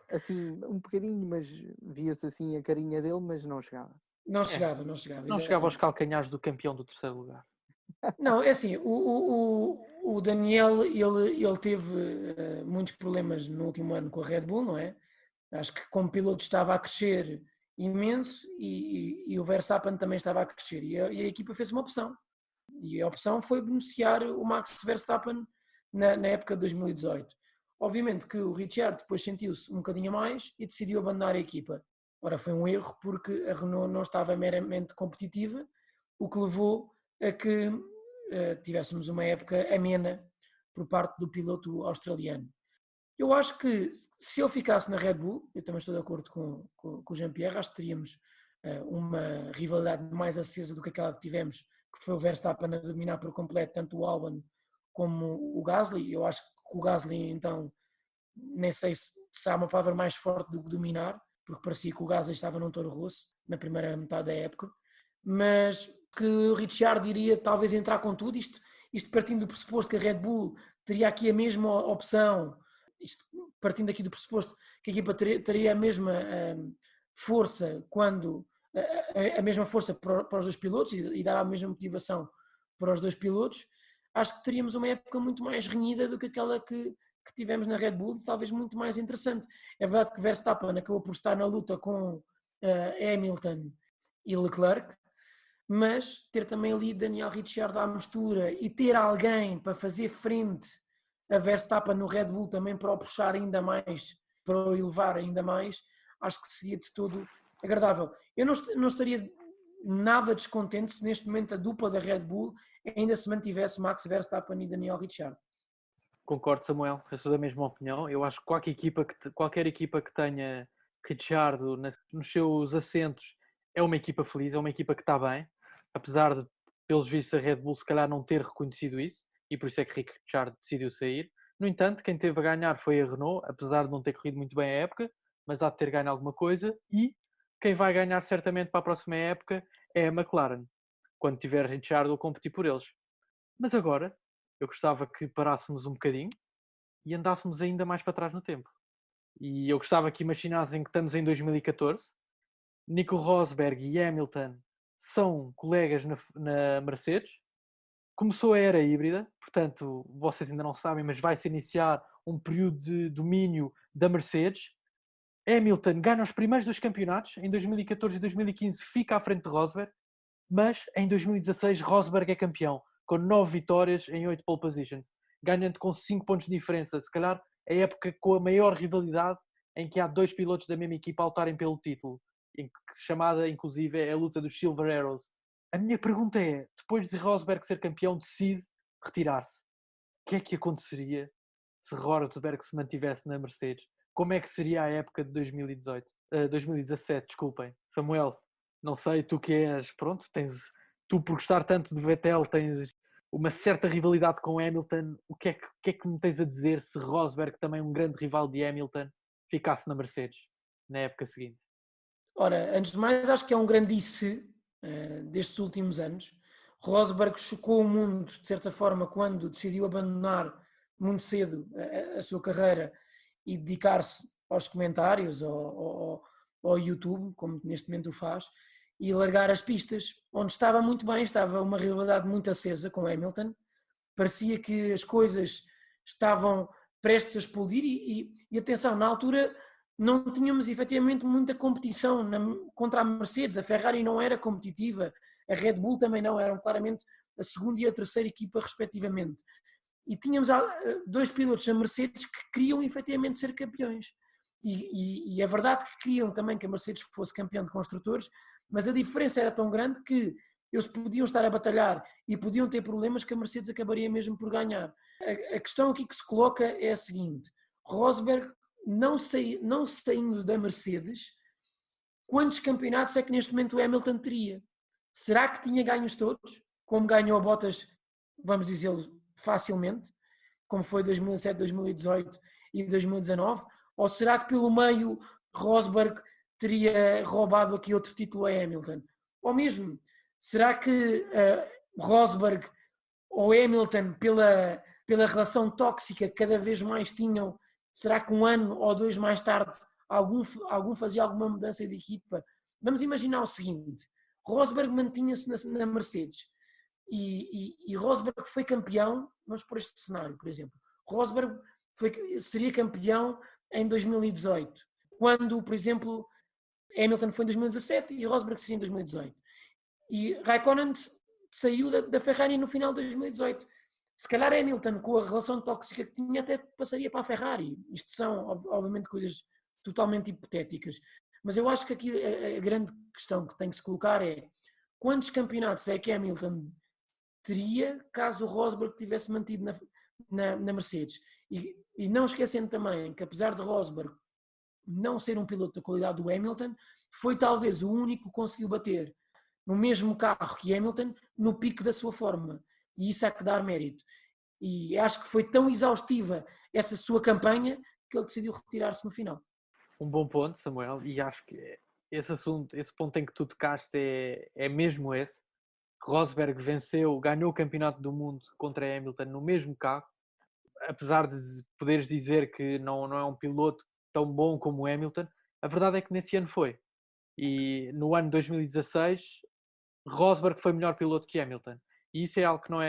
Assim, um bocadinho, mas via-se assim a carinha dele, mas não chegava. Não chegava. Não chegava aos calcanhares do campeão do terceiro lugar. Não, é assim, o Daniel, ele teve muitos problemas no último ano com a Red Bull, não é? Acho que como piloto estava a crescer imenso e o Verstappen também estava a crescer e a equipa fez uma opção. E a opção foi beneficiar o Max Verstappen na época de 2018. Obviamente que o Ricciardo depois sentiu-se um bocadinho mais e decidiu abandonar a equipa. Ora, foi um erro porque a Renault não estava meramente competitiva, o que levou a que tivéssemos uma época amena por parte do piloto australiano. Eu acho que se eu ficasse na Red Bull, eu também estou de acordo com o Jean-Pierre, acho que teríamos uma rivalidade mais acesa do que aquela que tivemos, que foi o Verstappen a dominar por completo tanto o Albon como o Gasly. Eu acho que o Gasly, então, nem sei se há uma palavra mais forte do que dominar, porque parecia que o Gasly estava num Toro Rosso na primeira metade da época, mas que o Ricciardo iria talvez entrar com tudo, isto partindo do pressuposto que a Red Bull teria aqui a mesma opção, partindo aqui do pressuposto que a equipa teria a mesma força quando a mesma força para os 2 pilotos e dava a mesma motivação para os 2 pilotos, acho que teríamos uma época muito mais renhida do que aquela que tivemos na Red Bull, talvez muito mais interessante. É verdade que Verstappen acabou por estar na luta com Hamilton e Leclerc, mas ter também ali Daniel Ricciardo à mistura e ter alguém para fazer frente a Verstappen no Red Bull também para o puxar ainda mais, para o elevar ainda mais, acho que seria de todo agradável. Eu não estaria nada descontente se neste momento a dupla da Red Bull ainda se mantivesse Max Verstappen e Daniel Ricciardo. Concordo, Samuel, eu sou da mesma opinião. Eu acho que qualquer equipa que tenha Ricciardo nos seus assentos é uma equipa feliz, é uma equipa que está bem, apesar de, pelos vistos, a Red Bull se calhar não ter reconhecido isso, e por isso é que Ricciardo decidiu sair. No entanto, quem teve a ganhar foi a Renault, apesar de não ter corrido muito bem a época, mas há de ter ganho alguma coisa, e quem vai ganhar certamente para a próxima época é a McLaren, quando tiver Ricciardo a competir por eles. Mas agora, eu gostava que parássemos um bocadinho e andássemos ainda mais para trás no tempo. E eu gostava que imaginassem que estamos em 2014, Nico Rosberg e Hamilton são colegas na Mercedes, começou a era híbrida, portanto, vocês ainda não sabem, mas vai-se iniciar um período de domínio da Mercedes. Hamilton ganha os primeiros dois campeonatos, em 2014 e 2015 fica à frente de Rosberg, mas em 2016 Rosberg é campeão, com 9 vitórias em 8 pole positions, ganhando com 5 pontos de diferença. Se calhar a época com a maior rivalidade em que há dois pilotos da mesma equipa a lutarem pelo título, chamada inclusive é a luta dos Silver Arrows. A minha pergunta é, depois de Rosberg ser campeão, decide retirar-se. O que é que aconteceria se Rosberg se mantivesse na Mercedes? Como é que seria a época de 2018? 2017, desculpem. Samuel, não sei, tu que és, pronto, tu por gostar tanto de Vettel, tens uma certa rivalidade com Hamilton. O que é que me tens a dizer se Rosberg, também um grande rival de Hamilton, ficasse na Mercedes na época seguinte? Ora, antes de mais, acho que é um grandíssimo destes últimos anos. Rosberg chocou o mundo, de certa forma, quando decidiu abandonar muito cedo a sua carreira e dedicar-se aos comentários, ao YouTube, como neste momento o faz, e largar as pistas, onde estava muito bem, estava uma rivalidade muito acesa com Hamilton, parecia que as coisas estavam prestes a explodir e atenção, na altura não tínhamos efetivamente muita competição contra a Mercedes, a Ferrari não era competitiva, a Red Bull também não, eram claramente a segunda e a terceira equipa respectivamente. E tínhamos dois pilotos da Mercedes que queriam efetivamente ser campeões. E é verdade que queriam também que a Mercedes fosse campeão de construtores, mas a diferença era tão grande que eles podiam estar a batalhar e podiam ter problemas que a Mercedes acabaria mesmo por ganhar. A questão aqui que se coloca é a seguinte: Rosberg não saindo da Mercedes, quantos campeonatos é que neste momento o Hamilton teria? Será que tinha ganhos todos, como ganhou a Bottas, vamos dizê-lo, facilmente, como foi 2017, 2018 e 2019? Ou será que pelo meio Rosberg teria roubado aqui outro título a Hamilton? Ou mesmo, será que Rosberg ou Hamilton, pela relação tóxica que cada vez mais tinham, será que um ano ou dois mais tarde algum fazia alguma mudança de equipa? Vamos imaginar o seguinte: Rosberg mantinha-se na Mercedes e Rosberg foi campeão, vamos por este cenário, por exemplo. Rosberg seria campeão em 2018, quando, por exemplo, Hamilton foi em 2017 e Rosberg seria em 2018. E Raikkonen saiu da Ferrari no final de 2018. Se calhar Hamilton, com a relação tóxica que tinha, até passaria para a Ferrari. Isto são, obviamente, coisas totalmente hipotéticas. Mas eu acho que aqui a grande questão que tem que se colocar é: quantos campeonatos é que Hamilton teria caso o Rosberg tivesse mantido na Mercedes? E não esquecendo também que, apesar de Rosberg não ser um piloto da qualidade do Hamilton, foi talvez o único que conseguiu bater no mesmo carro que Hamilton no pico da sua forma. E isso há que dar mérito. E acho que foi tão exaustiva essa sua campanha que ele decidiu retirar-se no final. Um bom ponto, Samuel, e acho que esse ponto em que tu tocaste é mesmo esse. Rosberg ganhou o campeonato do mundo contra Hamilton no mesmo carro, apesar de poderes dizer que não é um piloto tão bom como Hamilton, a verdade é que nesse ano foi. E no ano 2016, Rosberg foi melhor piloto que Hamilton. E isso é algo que não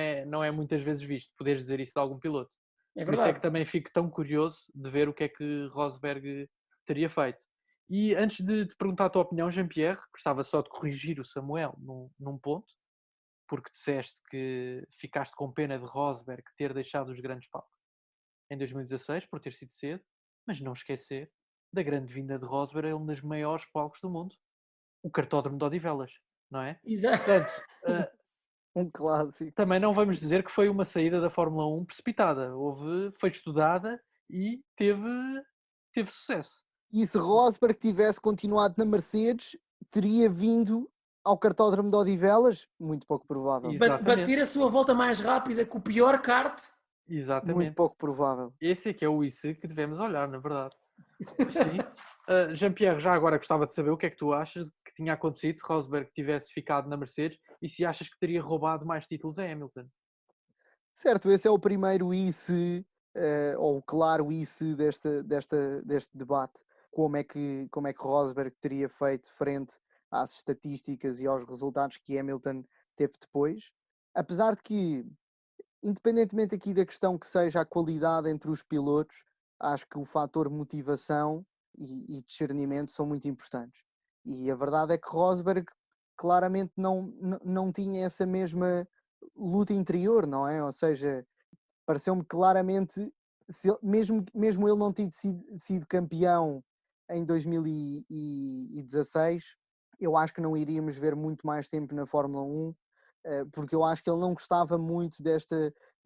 é muitas vezes visto, poderes dizer isso de algum piloto. É Por isso é verdade. que também fico tão curioso de ver o que é que Rosberg teria feito. E antes de te perguntar a tua opinião, Jean-Pierre, gostava só de corrigir o Samuel num ponto, porque disseste que ficaste com pena de Rosberg ter deixado os grandes palcos em 2016, por ter sido cedo, mas não esquecer da grande vinda de Rosberg a um dos maiores palcos do mundo, o Cartódromo de Odivelas, não é? Exato. Portanto, Um clássico. também não vamos dizer que foi uma saída da Fórmula 1 precipitada. Foi estudada e teve sucesso. E se Rosberg tivesse continuado na Mercedes, teria vindo ao Cartódromo de Odivelas? Muito pouco provável. Exatamente. Bater a sua volta mais rápida com o pior kart. Exatamente. Muito pouco provável. Esse é que é o IC que devemos olhar, na verdade. Sim. Jean-Pierre, já agora gostava de saber o que é que tu achas que tinha acontecido se Rosberg tivesse ficado na Mercedes e se achas que teria roubado mais títulos a Hamilton. Certo, esse é o primeiro ICE, ou o claro ICE deste debate. Como é que Rosberg teria feito frente às estatísticas e aos resultados que Hamilton teve depois. Apesar de que, independentemente aqui da questão que seja a qualidade entre os pilotos, acho que o fator motivação e discernimento são muito importantes. E a verdade é que Rosberg claramente não tinha essa mesma luta interior, não é? Ou seja, pareceu-me claramente, mesmo ele não ter sido campeão em 2016, eu acho que não iríamos ver muito mais tempo na Fórmula 1, porque eu acho que ele não gostava muito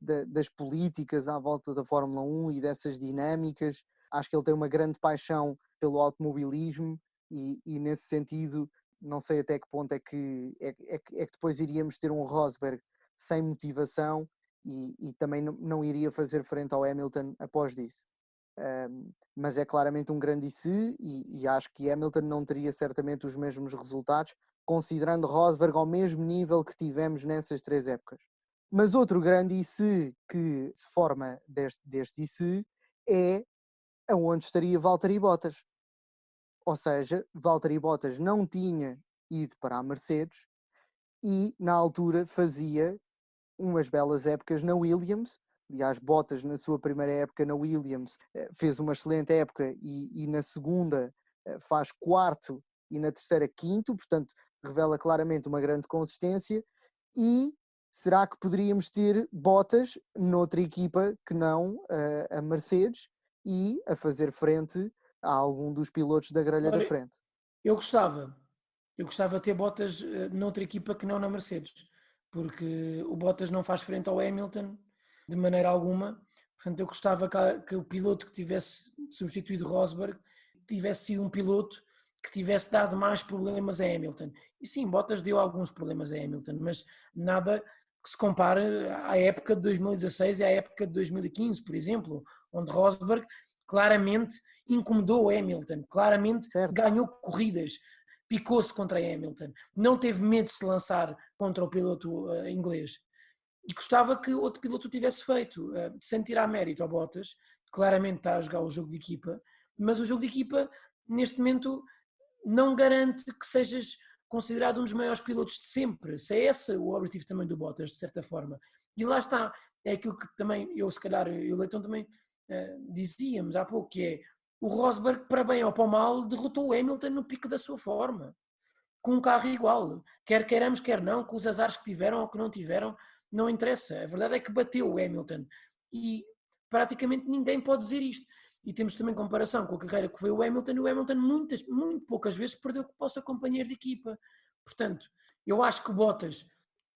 das políticas à volta da Fórmula 1 e dessas dinâmicas. Acho que ele tem uma grande paixão pelo automobilismo e nesse sentido, não sei até que ponto é que depois iríamos ter um Rosberg sem motivação e também não iria fazer frente ao Hamilton após disso. Mas é claramente um grande IC e acho que Hamilton não teria certamente os mesmos resultados, considerando Rosberg ao mesmo nível que tivemos nessas 3 épocas. Mas outro grande IC que se forma deste IC é aonde estaria Valtteri Bottas. Ou seja, Valtteri Bottas não tinha ido para a Mercedes e na altura fazia umas belas épocas na Williams. Aliás, Bottas na sua primeira época na Williams fez uma excelente época e na segunda faz quarto e na terceira quinto, portanto revela claramente uma grande consistência. E será que poderíamos ter Bottas noutra equipa que não a Mercedes e a fazer frente a algum dos pilotos da grelha da frente? Eu gostava de ter Bottas noutra equipa que não na Mercedes, porque o Bottas não faz frente ao Hamilton de maneira alguma. Portanto, eu gostava que o piloto que tivesse substituído Rosberg tivesse sido um piloto que tivesse dado mais problemas a Hamilton. E sim, Bottas deu alguns problemas a Hamilton, mas nada que se compare à época de 2016 e à época de 2015, por exemplo, onde Rosberg claramente incomodou o Hamilton, claramente ganhou corridas, picou-se contra Hamilton, não teve medo de se lançar contra o piloto inglês. E gostava que outro piloto tivesse feito, sem tirar mérito ao Bottas, claramente está a jogar o jogo de equipa, mas o jogo de equipa, neste momento, não garante que sejas considerado um dos maiores pilotos de sempre. Se é esse o objetivo também do Bottas, de certa forma. E lá está, é aquilo que também eu, se calhar, e o Leitão também dizíamos há pouco, que é o Rosberg, para bem ou para mal, derrotou o Hamilton no pico da sua forma, com um carro igual, quer queiramos, quer não, com os azares que tiveram ou que não tiveram, não interessa. A verdade é que bateu o Hamilton e praticamente ninguém pode dizer isto. E temos também comparação com a carreira que foi o Hamilton muito poucas vezes perdeu com o seu companheiro de equipa. Portanto, eu acho que o Bottas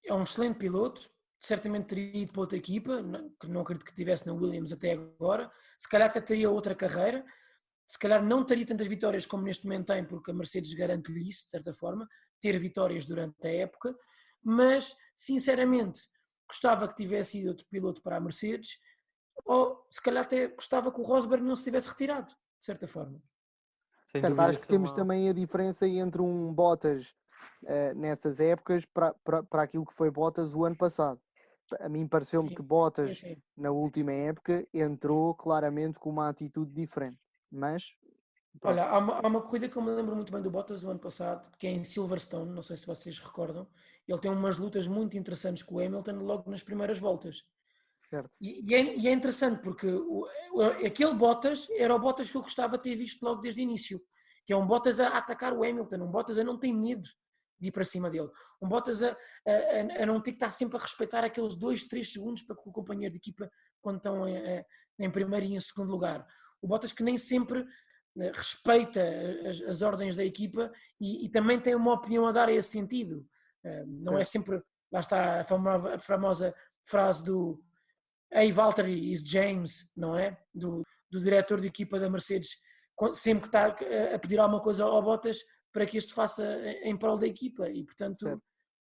é um excelente piloto, certamente teria ido para outra equipa, que não acredito que tivesse na Williams até agora, se calhar até teria outra carreira, se calhar não teria tantas vitórias como neste momento tem, porque a Mercedes garante-lhe isso, de certa forma, ter vitórias durante a época, mas, sinceramente, gostava que tivesse ido outro piloto para a Mercedes, ou se calhar até gostava que o Rosberg não se tivesse retirado, de certa forma. Certo, acho que temos também a diferença entre um Bottas nessas épocas para aquilo que foi Bottas o ano passado. A mim pareceu-me que Bottas na última época entrou claramente com uma atitude diferente, mas... Pronto. Olha, há uma corrida que eu me lembro muito bem do Bottas do ano passado, que é em Silverstone, não sei se vocês recordam, ele tem umas lutas muito interessantes com o Hamilton logo nas primeiras voltas. Certo. E é interessante porque aquele Bottas era o Bottas que eu gostava de ter visto logo desde o início. que é um Bottas a atacar o Hamilton, um Bottas a não ter medo de ir para cima dele, um Bottas a não ter que estar sempre a respeitar aqueles 2, 3 segundos para que o companheiro de equipa, quando estão em primeiro e em segundo lugar. O Bottas que nem sempre respeita as ordens da equipa e também tem uma opinião a dar a esse sentido. Não é sempre, lá está a famosa frase do "Hey Valtteri, is James", não é? Do diretor de equipa da Mercedes, sempre que está a pedir alguma coisa ao Bottas para que este faça em prol da equipa e portanto certo.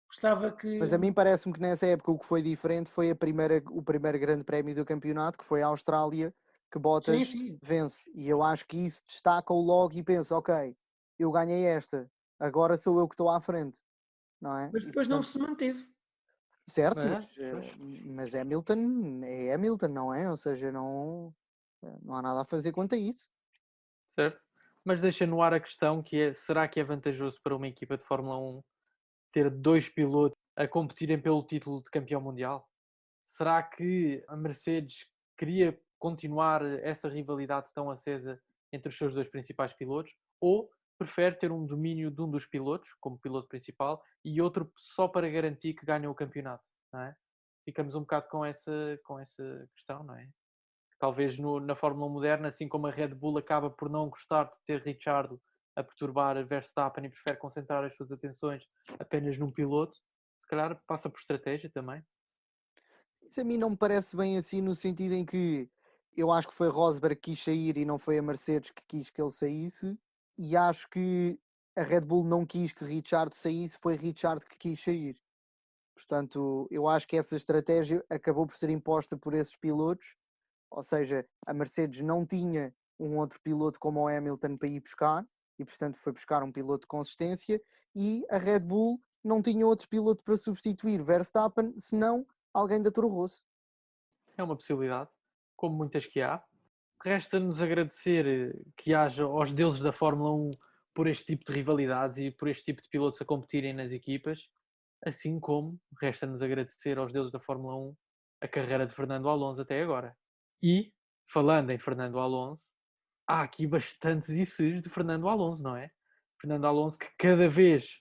gostava que... Mas a mim parece-me que nessa época o que foi diferente foi o primeiro grande prémio do campeonato, que foi a Austrália, que Bottas Sim. vence. E eu acho que isso destaca-o logo e pensa, ok, eu ganhei esta, agora sou eu que estou à frente, não é? Mas E, depois não portanto, se manteve. certo, Pois. mas Hamilton é Hamilton, não é? Ou seja, não há nada a fazer quanto a isso. Certo? Mas deixa no ar a questão que é, será que é vantajoso para uma equipa de Fórmula 1 ter 2 pilotos a competirem pelo título de campeão mundial? Será que a Mercedes queria continuar essa rivalidade tão acesa entre os seus 2 principais pilotos? Ou prefere ter um domínio de um dos pilotos, como piloto principal, e outro só para garantir que ganha o campeonato? Não é? Ficamos um bocado com essa questão, não é? Talvez na Fórmula 1 moderna, assim como a Red Bull acaba por não gostar de ter Ricciardo a perturbar Verstappen e prefere concentrar as suas atenções apenas num piloto, se calhar passa por estratégia também. Isso a mim não me parece bem assim, no sentido em que eu acho que foi Rosberg que quis sair e não foi a Mercedes que quis que ele saísse, e acho que a Red Bull não quis que Ricciardo saísse, foi Ricciardo que quis sair. Portanto, eu acho que essa estratégia acabou por ser imposta por esses pilotos, ou seja, a Mercedes não tinha um outro piloto como o Hamilton para ir buscar, e portanto foi buscar um piloto de consistência, e a Red Bull não tinha outro piloto para substituir Verstappen, senão alguém da Toro Rosso. É uma possibilidade, como muitas que há. Resta-nos agradecer que haja aos deuses da Fórmula 1 por este tipo de rivalidades e por este tipo de pilotos a competirem nas equipas, assim como resta-nos agradecer aos deuses da Fórmula 1 a carreira de Fernando Alonso até agora. E, falando em Fernando Alonso, há aqui bastantes issues de Fernando Alonso, não é? Fernando Alonso que cada vez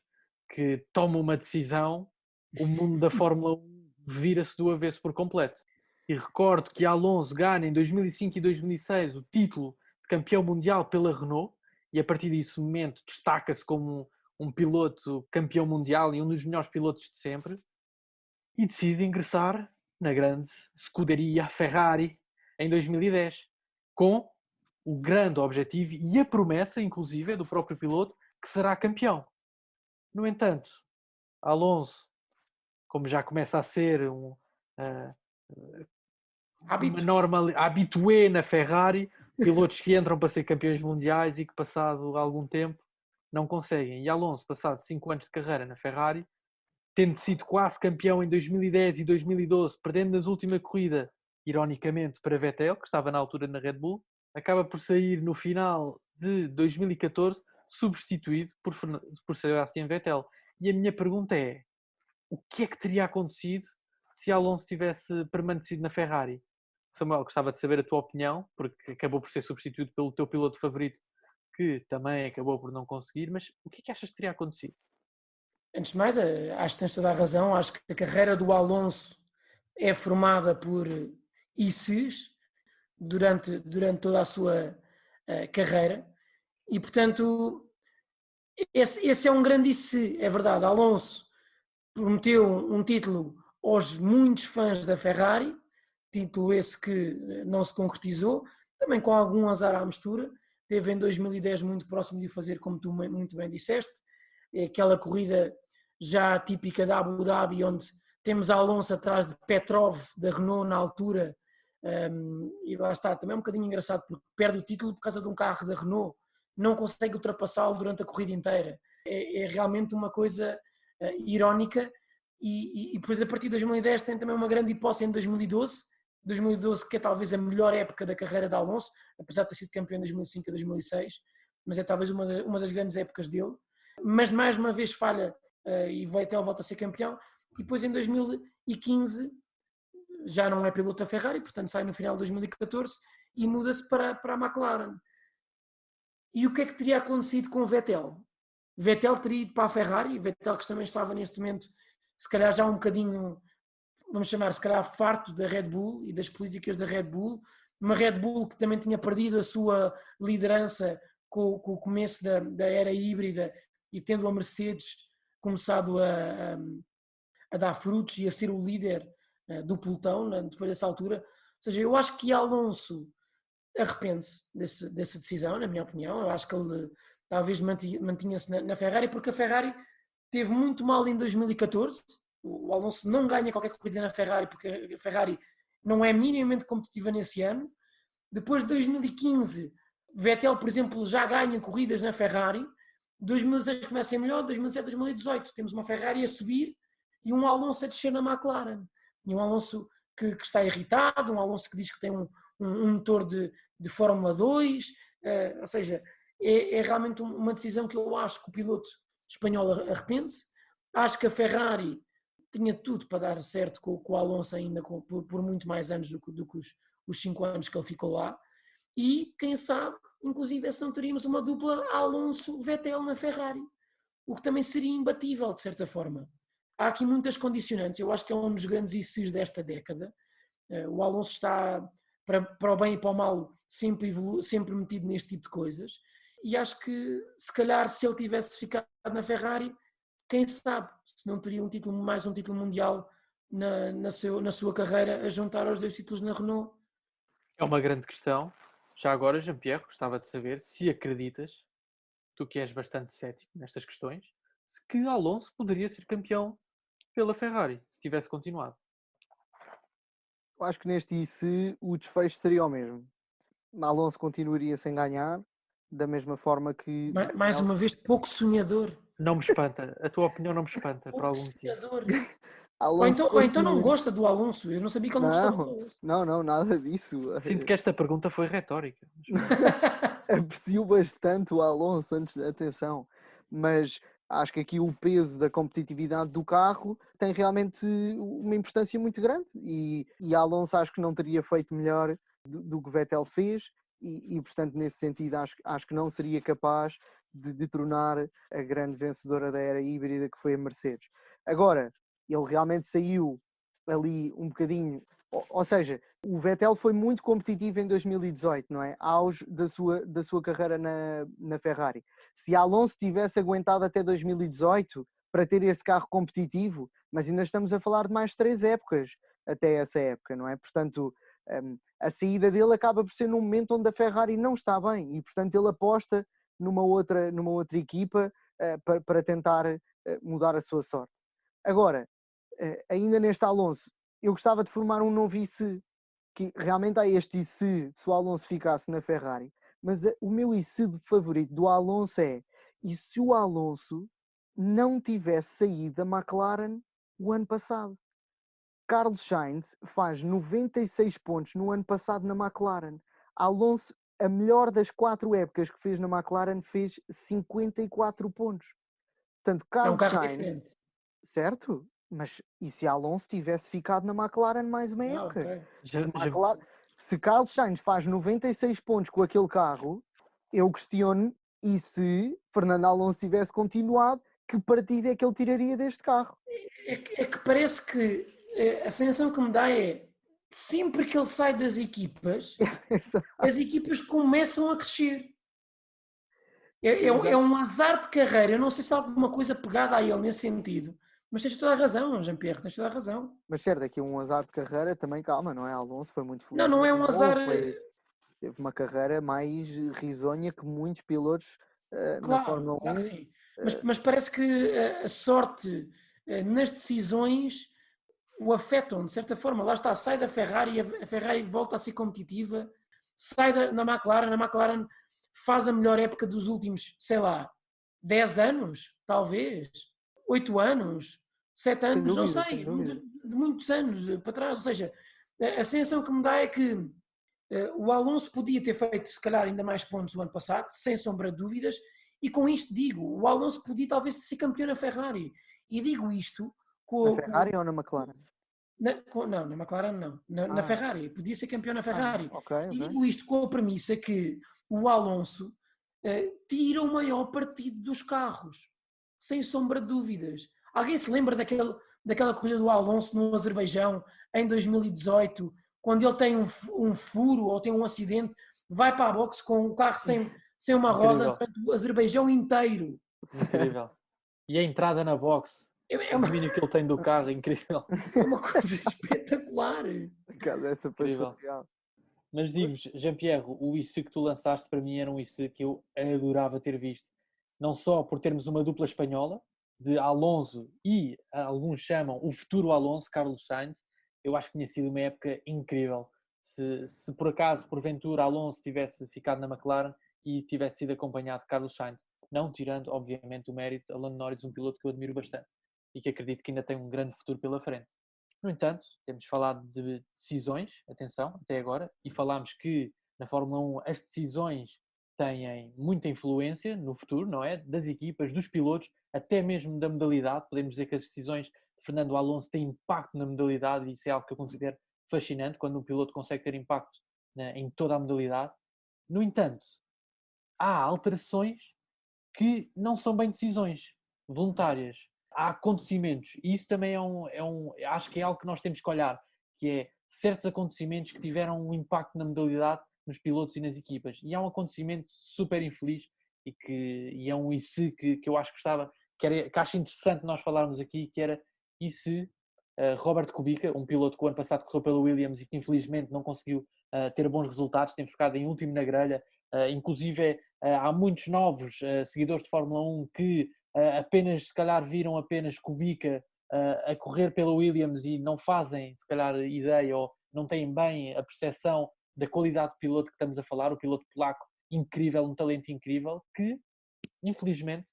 que toma uma decisão, o mundo da Fórmula 1 vira-se do avesso por completo. E recordo que Alonso ganha em 2005 e 2006 o título de campeão mundial pela Renault e a partir desse momento destaca-se como um piloto campeão mundial e um dos melhores pilotos de sempre e decide ingressar na grande escuderia Ferrari em 2010 com o grande objetivo e a promessa, inclusive, do próprio piloto que será campeão. No entanto, Alonso, como já começa a ser uma norma habitué na Ferrari, pilotos que entram para ser campeões mundiais e que passado algum tempo não conseguem. E Alonso, passado 5 anos de carreira na Ferrari, tendo sido quase campeão em 2010 e 2012, perdendo nas última corrida, ironicamente, para Vettel, que estava na altura na Red Bull, acaba por sair no final de 2014 substituído por Sebastian Vettel. E a minha pergunta é, o que é que teria acontecido se Alonso tivesse permanecido na Ferrari? Samuel, gostava de saber a tua opinião, porque acabou por ser substituído pelo teu piloto favorito, que também acabou por não conseguir, mas o que é que achas que teria acontecido? Antes de mais, acho que tens toda a razão. Acho que a carreira do Alonso é formada por ICs durante toda a sua carreira e, portanto, esse é um grande IC, é verdade. Alonso prometeu um título aos muitos fãs da Ferrari, título esse que não se concretizou, também com algum azar à mistura. Teve em 2010 muito próximo de o fazer, como tu muito bem disseste, aquela corrida já típica da Abu Dhabi, onde temos Alonso atrás de Petrov, da Renault, na altura, e lá está, também é um bocadinho engraçado, porque perde o título por causa de um carro da Renault, não consegue ultrapassá-lo durante a corrida inteira. É realmente uma coisa irónica, e depois a partir de 2010 tem também uma grande hipótese em 2012, que é talvez a melhor época da carreira de Alonso, apesar de ter sido campeão em 2005 e 2006, mas é talvez uma das grandes épocas dele. Mas mais uma vez falha e Vettel volta a ser campeão, e depois em 2015 já não é piloto da Ferrari, portanto sai no final de 2014 e muda-se para a McLaren. E o que é que teria acontecido com o Vettel? Vettel teria ido para a Ferrari, Vettel que também estava neste momento, se calhar já um bocadinho, vamos chamar, se calhar farto da Red Bull e das políticas da Red Bull, uma Red Bull que também tinha perdido a sua liderança com o começo da era híbrida e tendo a Mercedes começado a dar frutos e a ser o líder do pelotão depois dessa altura. Ou seja, eu acho que Alonso arrepende-se dessa decisão, na minha opinião. Eu acho que ele talvez mantinha-se na Ferrari, porque a Ferrari teve muito mal em 2014. O Alonso não ganha qualquer corrida na Ferrari, porque a Ferrari não é minimamente competitiva nesse ano. Depois de 2015, Vettel, por exemplo, já ganha corridas na Ferrari. 2016 começa a ser melhor, 2017, 2018 temos uma Ferrari a subir e um Alonso a descer na McLaren. E um Alonso que está irritado, um Alonso que diz que tem um motor de Fórmula 2, ou seja, é realmente uma decisão que eu acho que o piloto espanhol arrepende-se. Acho que a Ferrari tinha tudo para dar certo com o Alonso ainda por muito mais anos do que os 5 anos que ele ficou lá. E quem sabe, inclusive, se não teríamos uma dupla Alonso-Vettel na Ferrari, o que também seria imbatível, de certa forma. Há aqui muitas condicionantes, eu acho que é um dos grandes ICs desta década. O Alonso está, para o bem e para o mal, sempre metido neste tipo de coisas, e acho que, se calhar, se ele tivesse ficado na Ferrari, quem sabe, se não teria mais um título mundial na sua carreira a juntar aos 2 títulos na Renault. É uma grande questão. Já agora, Jean-Pierre, gostava de saber se acreditas, tu que és bastante cético nestas questões, que Alonso poderia ser campeão pela Ferrari, se tivesse continuado. Eu acho que neste IC o desfecho seria o mesmo. Alonso continuaria sem ganhar, da mesma forma que... Mais uma vez, pouco sonhador. Não me espanta. A tua opinião não me espanta, por algum motivo. Ou então não gosta do Alonso. Eu não sabia que ele não gostava do Alonso. Não, nada disso. Sinto que esta pergunta foi retórica. Aprecio bastante o Alonso, atenção, mas acho que aqui o peso da competitividade do carro tem realmente uma importância muito grande e Alonso acho que não teria feito melhor do que Vettel fez e portanto nesse sentido acho que não seria capaz de tornar a grande vencedora da era híbrida que foi a Mercedes. Agora, ele realmente saiu ali um bocadinho, ou seja, o Vettel foi muito competitivo em 2018, não é? Auge da sua carreira na Ferrari. Se Alonso tivesse aguentado até 2018 para ter esse carro competitivo, mas ainda estamos a falar de mais 3 épocas até essa época, não é? Portanto, a saída dele acaba por ser num momento onde a Ferrari não está bem e, portanto, ele aposta numa outra equipa para tentar mudar a sua sorte. Agora, ainda neste Alonso, eu gostava de formar um novo IC, que realmente há este IC se o Alonso ficasse na Ferrari, mas o meu IC favorito do Alonso e se o Alonso não tivesse saído da McLaren o ano passado? Carlos Sainz faz 96 pontos no ano passado na McLaren. Alonso, a melhor das 4 épocas que fez na McLaren, fez 54 pontos. Portanto, Carlos Sainz, diferente. Certo? Mas e se Alonso tivesse ficado na McLaren mais uma época? Okay. Se Carlos Sainz faz 96 pontos com aquele carro, eu questiono, e se Fernando Alonso tivesse continuado, que partido é que ele tiraria deste carro? É que parece que a sensação que me dá é sempre que ele sai das equipas, as equipas começam a crescer. É um azar de carreira. Eu não sei se há alguma coisa pegada a ele nesse sentido, mas tens toda a razão, Jean-Pierre, tens toda a razão. Mas certo, aqui um azar de carreira também, calma, não é? Alonso foi muito feliz. Não é um azar. Teve uma carreira mais risonha que muitos pilotos na Fórmula 1. Claro que sim. Mas parece que a sorte nas decisões o afetam, de certa forma. Lá está, sai da Ferrari, a Ferrari volta a ser competitiva, sai na McLaren faz a melhor época dos últimos, sei lá, 10 anos, talvez, 8 anos, 7 anos, não sei, de muitos anos para trás. Ou seja, a sensação que me dá é que o Alonso podia ter feito, se calhar, ainda mais pontos o ano passado, sem sombra de dúvidas, e com isto digo, o Alonso podia talvez ser campeão na Ferrari. E digo isto... Na Ferrari ou na McLaren? Não, na McLaren não. Na Ferrari. Podia ser campeão na Ferrari. Okay. E digo isto com a premissa que o Alonso tira o maior partido dos carros, sem sombra de dúvidas. Alguém se lembra daquela corrida do Alonso no Azerbaijão em 2018, quando ele tem um furo ou tem um acidente, vai para a boxe com o carro sem uma roda durante o Azerbaijão inteiro. Incrível. E a entrada na boxe, o domínio que ele tem do carro, incrível. É uma coisa espetacular. Essa foi surreal. Mas digo-vos, Jean-Pierre, o IC que tu lançaste para mim era um IC que eu adorava ter visto. Não só por termos uma dupla espanhola, de Alonso e alguns chamam o futuro Alonso, Carlos Sainz. Eu acho que tinha sido uma época incrível. Se por acaso, porventura, Alonso tivesse ficado na McLaren e tivesse sido acompanhado de Carlos Sainz, não tirando, obviamente, o mérito a Lando Norris, um piloto que eu admiro bastante e que acredito que ainda tem um grande futuro pela frente. No entanto, temos falado de decisões, atenção, até agora, e falámos que na Fórmula 1 as decisões têm muita influência no futuro, não é? Das equipas, dos pilotos, até mesmo da modalidade. Podemos dizer que as decisões de Fernando Alonso têm impacto na modalidade e isso é algo que eu considero fascinante, quando um piloto consegue ter impacto em toda a modalidade. No entanto, há alterações que não são bem decisões voluntárias. Há acontecimentos, e isso também acho que é algo que nós temos que olhar, que é certos acontecimentos que tiveram um impacto na modalidade, nos pilotos e nas equipas. E há um acontecimento super infeliz e é um IC que eu acho que gostava, que acho interessante nós falarmos aqui, que era IC Robert Kubica, um piloto que o ano passado correu pela Williams e que infelizmente não conseguiu ter bons resultados, tem ficado em último na grelha. Inclusive há muitos novos seguidores de Fórmula 1 que apenas, se calhar, viram apenas Kubica a correr pela Williams e não fazem, se calhar, ideia ou não têm bem a percepção da qualidade de piloto que estamos a falar, o piloto polaco incrível, um talento incrível, que, infelizmente,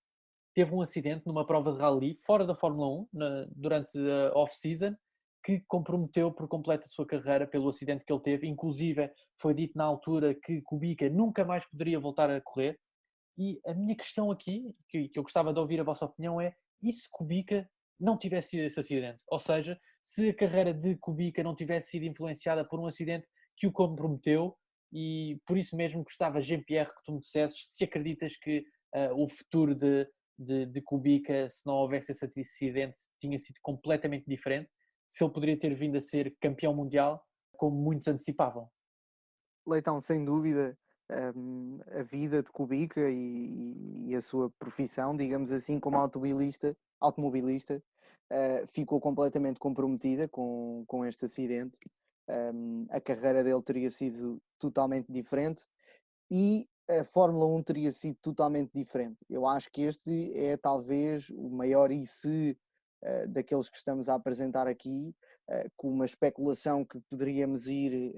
teve um acidente numa prova de rally fora da Fórmula 1, durante a off-season, que comprometeu por completo a sua carreira pelo acidente que ele teve. Inclusive, foi dito na altura que Kubica nunca mais poderia voltar a correr. E a minha questão aqui, que eu gostava de ouvir a vossa opinião, é: e se Kubica não tivesse sido esse acidente? Ou seja, se a carreira de Kubica não tivesse sido influenciada por um acidente que o comprometeu, e por isso mesmo gostava, Jean-Pierre, que tu me dissesses se acreditas que o futuro de Kubica, se não houvesse esse acidente, tinha sido completamente diferente, se ele poderia ter vindo a ser campeão mundial, como muitos antecipavam. Leitão, sem dúvida, a vida de Kubica e a sua profissão, digamos assim, como automobilista, ficou completamente comprometida com este acidente. A carreira dele teria sido totalmente diferente e a Fórmula 1 teria sido totalmente diferente. Eu acho que este é talvez o maior IC daqueles que estamos a apresentar aqui, com uma especulação que poderíamos ir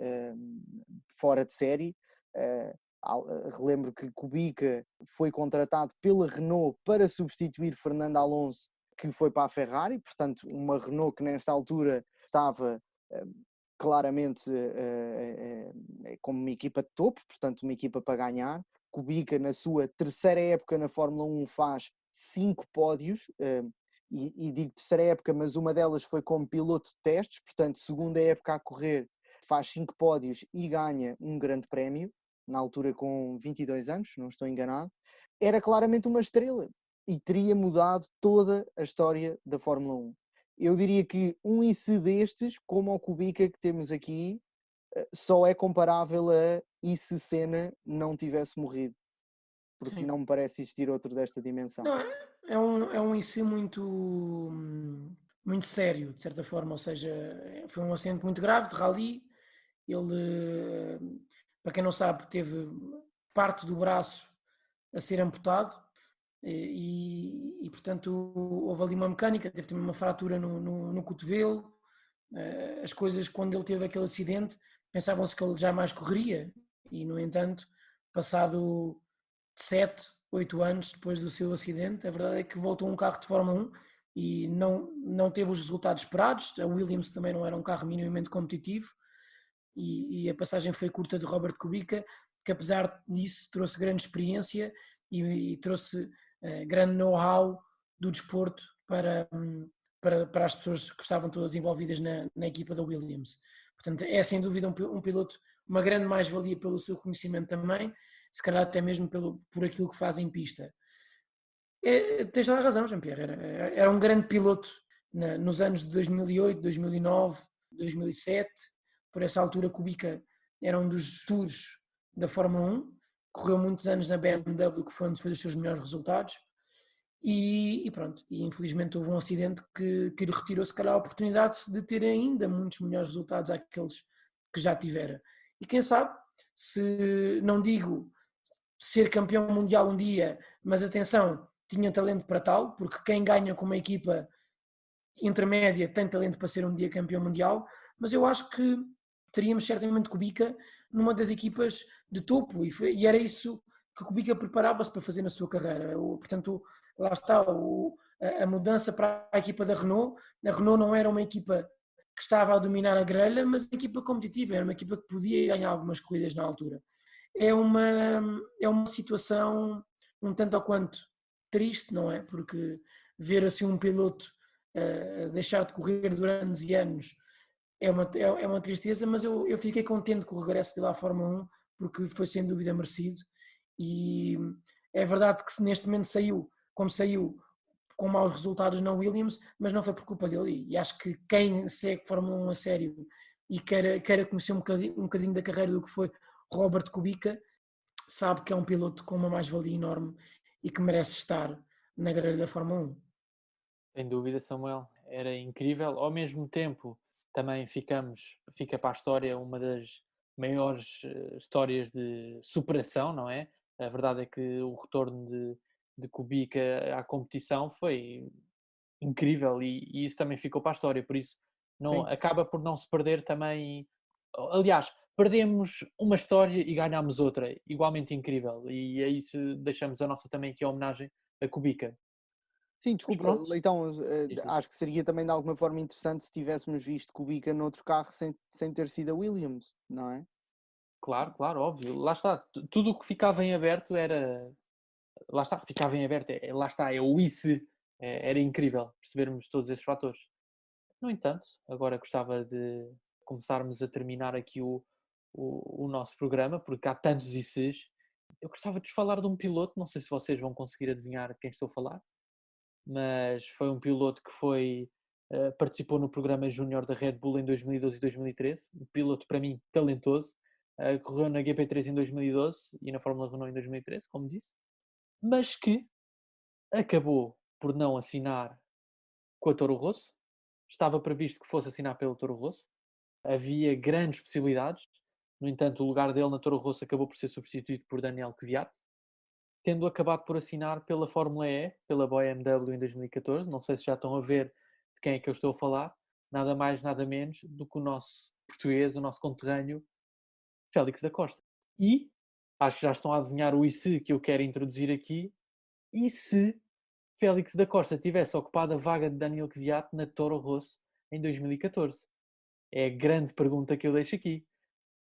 fora de série. Relembro que Kubica foi contratado pela Renault para substituir Fernando Alonso, que foi para a Ferrari, portanto uma Renault que nesta altura estava claramente como uma equipa de topo, portanto uma equipa para ganhar. Kubica, na sua terceira época na Fórmula 1, faz 5 pódios, e digo terceira época, mas uma delas foi como piloto de testes, portanto segunda época a correr, faz 5 pódios e ganha um grande prémio, na altura com 22 anos, não estou enganado. Era claramente uma estrela e teria mudado toda a história da Fórmula 1. Eu diria que um IC destes, como o Kubica que temos aqui, só é comparável a e se Senna não tivesse morrido, porque Sim. Não me parece existir outro desta dimensão. Não, é um IC muito sério, de certa forma, ou seja, foi um acidente muito grave de rally. Ele, para quem não sabe, teve parte do braço a ser amputado e portanto houve ali uma mecânica, teve também uma fratura no cotovelo. As coisas, quando ele teve aquele acidente, pensavam-se que ele jamais correria e, no entanto, passado 7, 8 anos depois do seu acidente, a verdade é que voltou um carro de Fórmula 1 e não teve os resultados esperados. A Williams também não era um carro minimamente competitivo e a passagem foi curta de Robert Kubica, que apesar disso trouxe grande experiência e trouxe grande know-how do desporto para as pessoas que estavam todas envolvidas na equipa da Williams. Portanto, é sem dúvida um piloto, uma grande mais-valia pelo seu conhecimento também, se calhar até mesmo por aquilo que faz em pista. Tens toda a razão, Jean-Pierre, era um grande piloto nos anos de 2008, 2009, 2007, por essa altura Kubica era um dos tours da Fórmula 1, correu muitos anos na BMW, que foi onde fez os seus melhores resultados, e pronto, e infelizmente houve um acidente que lhe retirou se calhar a oportunidade de ter ainda muitos melhores resultados àqueles que já tivera. E quem sabe, se não digo ser campeão mundial um dia, mas atenção, tinha talento para tal, porque quem ganha com uma equipa intermédia tem talento para ser um dia campeão mundial, mas eu acho que teríamos certamente Kubica numa das equipas de topo, e era isso que Kubica preparava-se para fazer na sua carreira. Portanto, lá está, a mudança para a equipa da Renault. A Renault não era uma equipa que estava a dominar a grelha, mas uma equipa competitiva, era uma equipa que podia ganhar algumas corridas na altura. É uma situação um tanto ou quanto triste, não é? Porque ver assim um piloto deixar de correr durante anos e anos é uma tristeza, mas eu fiquei contente com o regresso dele à Fórmula 1, porque foi sem dúvida merecido, e é verdade que neste momento saiu com maus resultados na Williams, mas não foi por culpa dele, e acho que quem segue Fórmula 1 a sério e queira conhecer um bocadinho da carreira do que foi Robert Kubica, sabe que é um piloto com uma mais-valia enorme e que merece estar na grelha da Fórmula 1. Sem dúvida, Samuel, era incrível. Ao mesmo tempo, também fica para a história uma das maiores histórias de superação, não é? A verdade é que o retorno de Kubica à competição foi incrível e isso também ficou para a história, por isso acaba por não se perder também. Aliás, perdemos uma história e ganhámos outra, igualmente incrível, e é isso, deixamos a nossa também aqui a homenagem a Kubica. Sim, desculpa, Leitão, acho que seria também de alguma forma interessante se tivéssemos visto Kubica noutro carro sem ter sido a Williams, não é? Claro, óbvio. Lá está. Tudo o que ficava em aberto era... Lá está, ficava em aberto. Lá está, é o e se. Era incrível percebermos todos esses fatores. No entanto, agora gostava de começarmos a terminar aqui o nosso programa, porque há tantos e se's. Eu gostava de falar de um piloto, não sei se vocês vão conseguir adivinhar quem estou a falar, mas foi um piloto que participou no programa Júnior da Red Bull em 2012 e 2013, um piloto para mim talentoso, correu na GP3 em 2012 e na Fórmula Renault em 2013, como disse, mas que acabou por não assinar com a Toro Rosso. Estava previsto que fosse assinar pelo Toro Rosso, havia grandes possibilidades, no entanto o lugar dele na Toro Rosso acabou por ser substituído por Daniel Kvyat, tendo acabado por assinar pela Fórmula E, pela BMW em 2014. Não sei se já estão a ver de quem é que eu estou a falar. Nada mais, nada menos do que o nosso português, o nosso conterrâneo, Félix da Costa. E, acho que já estão a adivinhar o e se que eu quero introduzir aqui. E se Félix da Costa tivesse ocupado a vaga de Daniel Kvyat na Toro Rosso em 2014? É a grande pergunta que eu deixo aqui.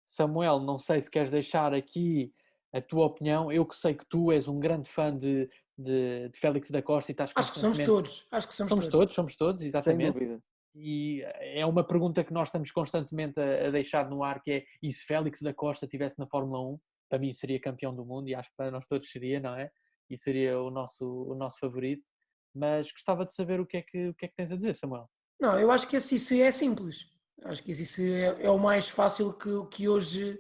Samuel, não sei se queres deixar aqui a tua opinião. Eu que sei que tu és um grande fã de Félix da Costa e estás Acho que constantemente... Somos todos, exatamente. Sem dúvida. E é uma pergunta que nós estamos constantemente a deixar no ar, que é: e se Félix da Costa estivesse na Fórmula 1? Para mim seria campeão do mundo, e acho que para nós todos seria, não é? E seria o nosso favorito. Mas gostava de saber o que é que tens a dizer, Samuel. Não, eu acho que esse IC é simples. Acho que esse IC é o mais fácil que hoje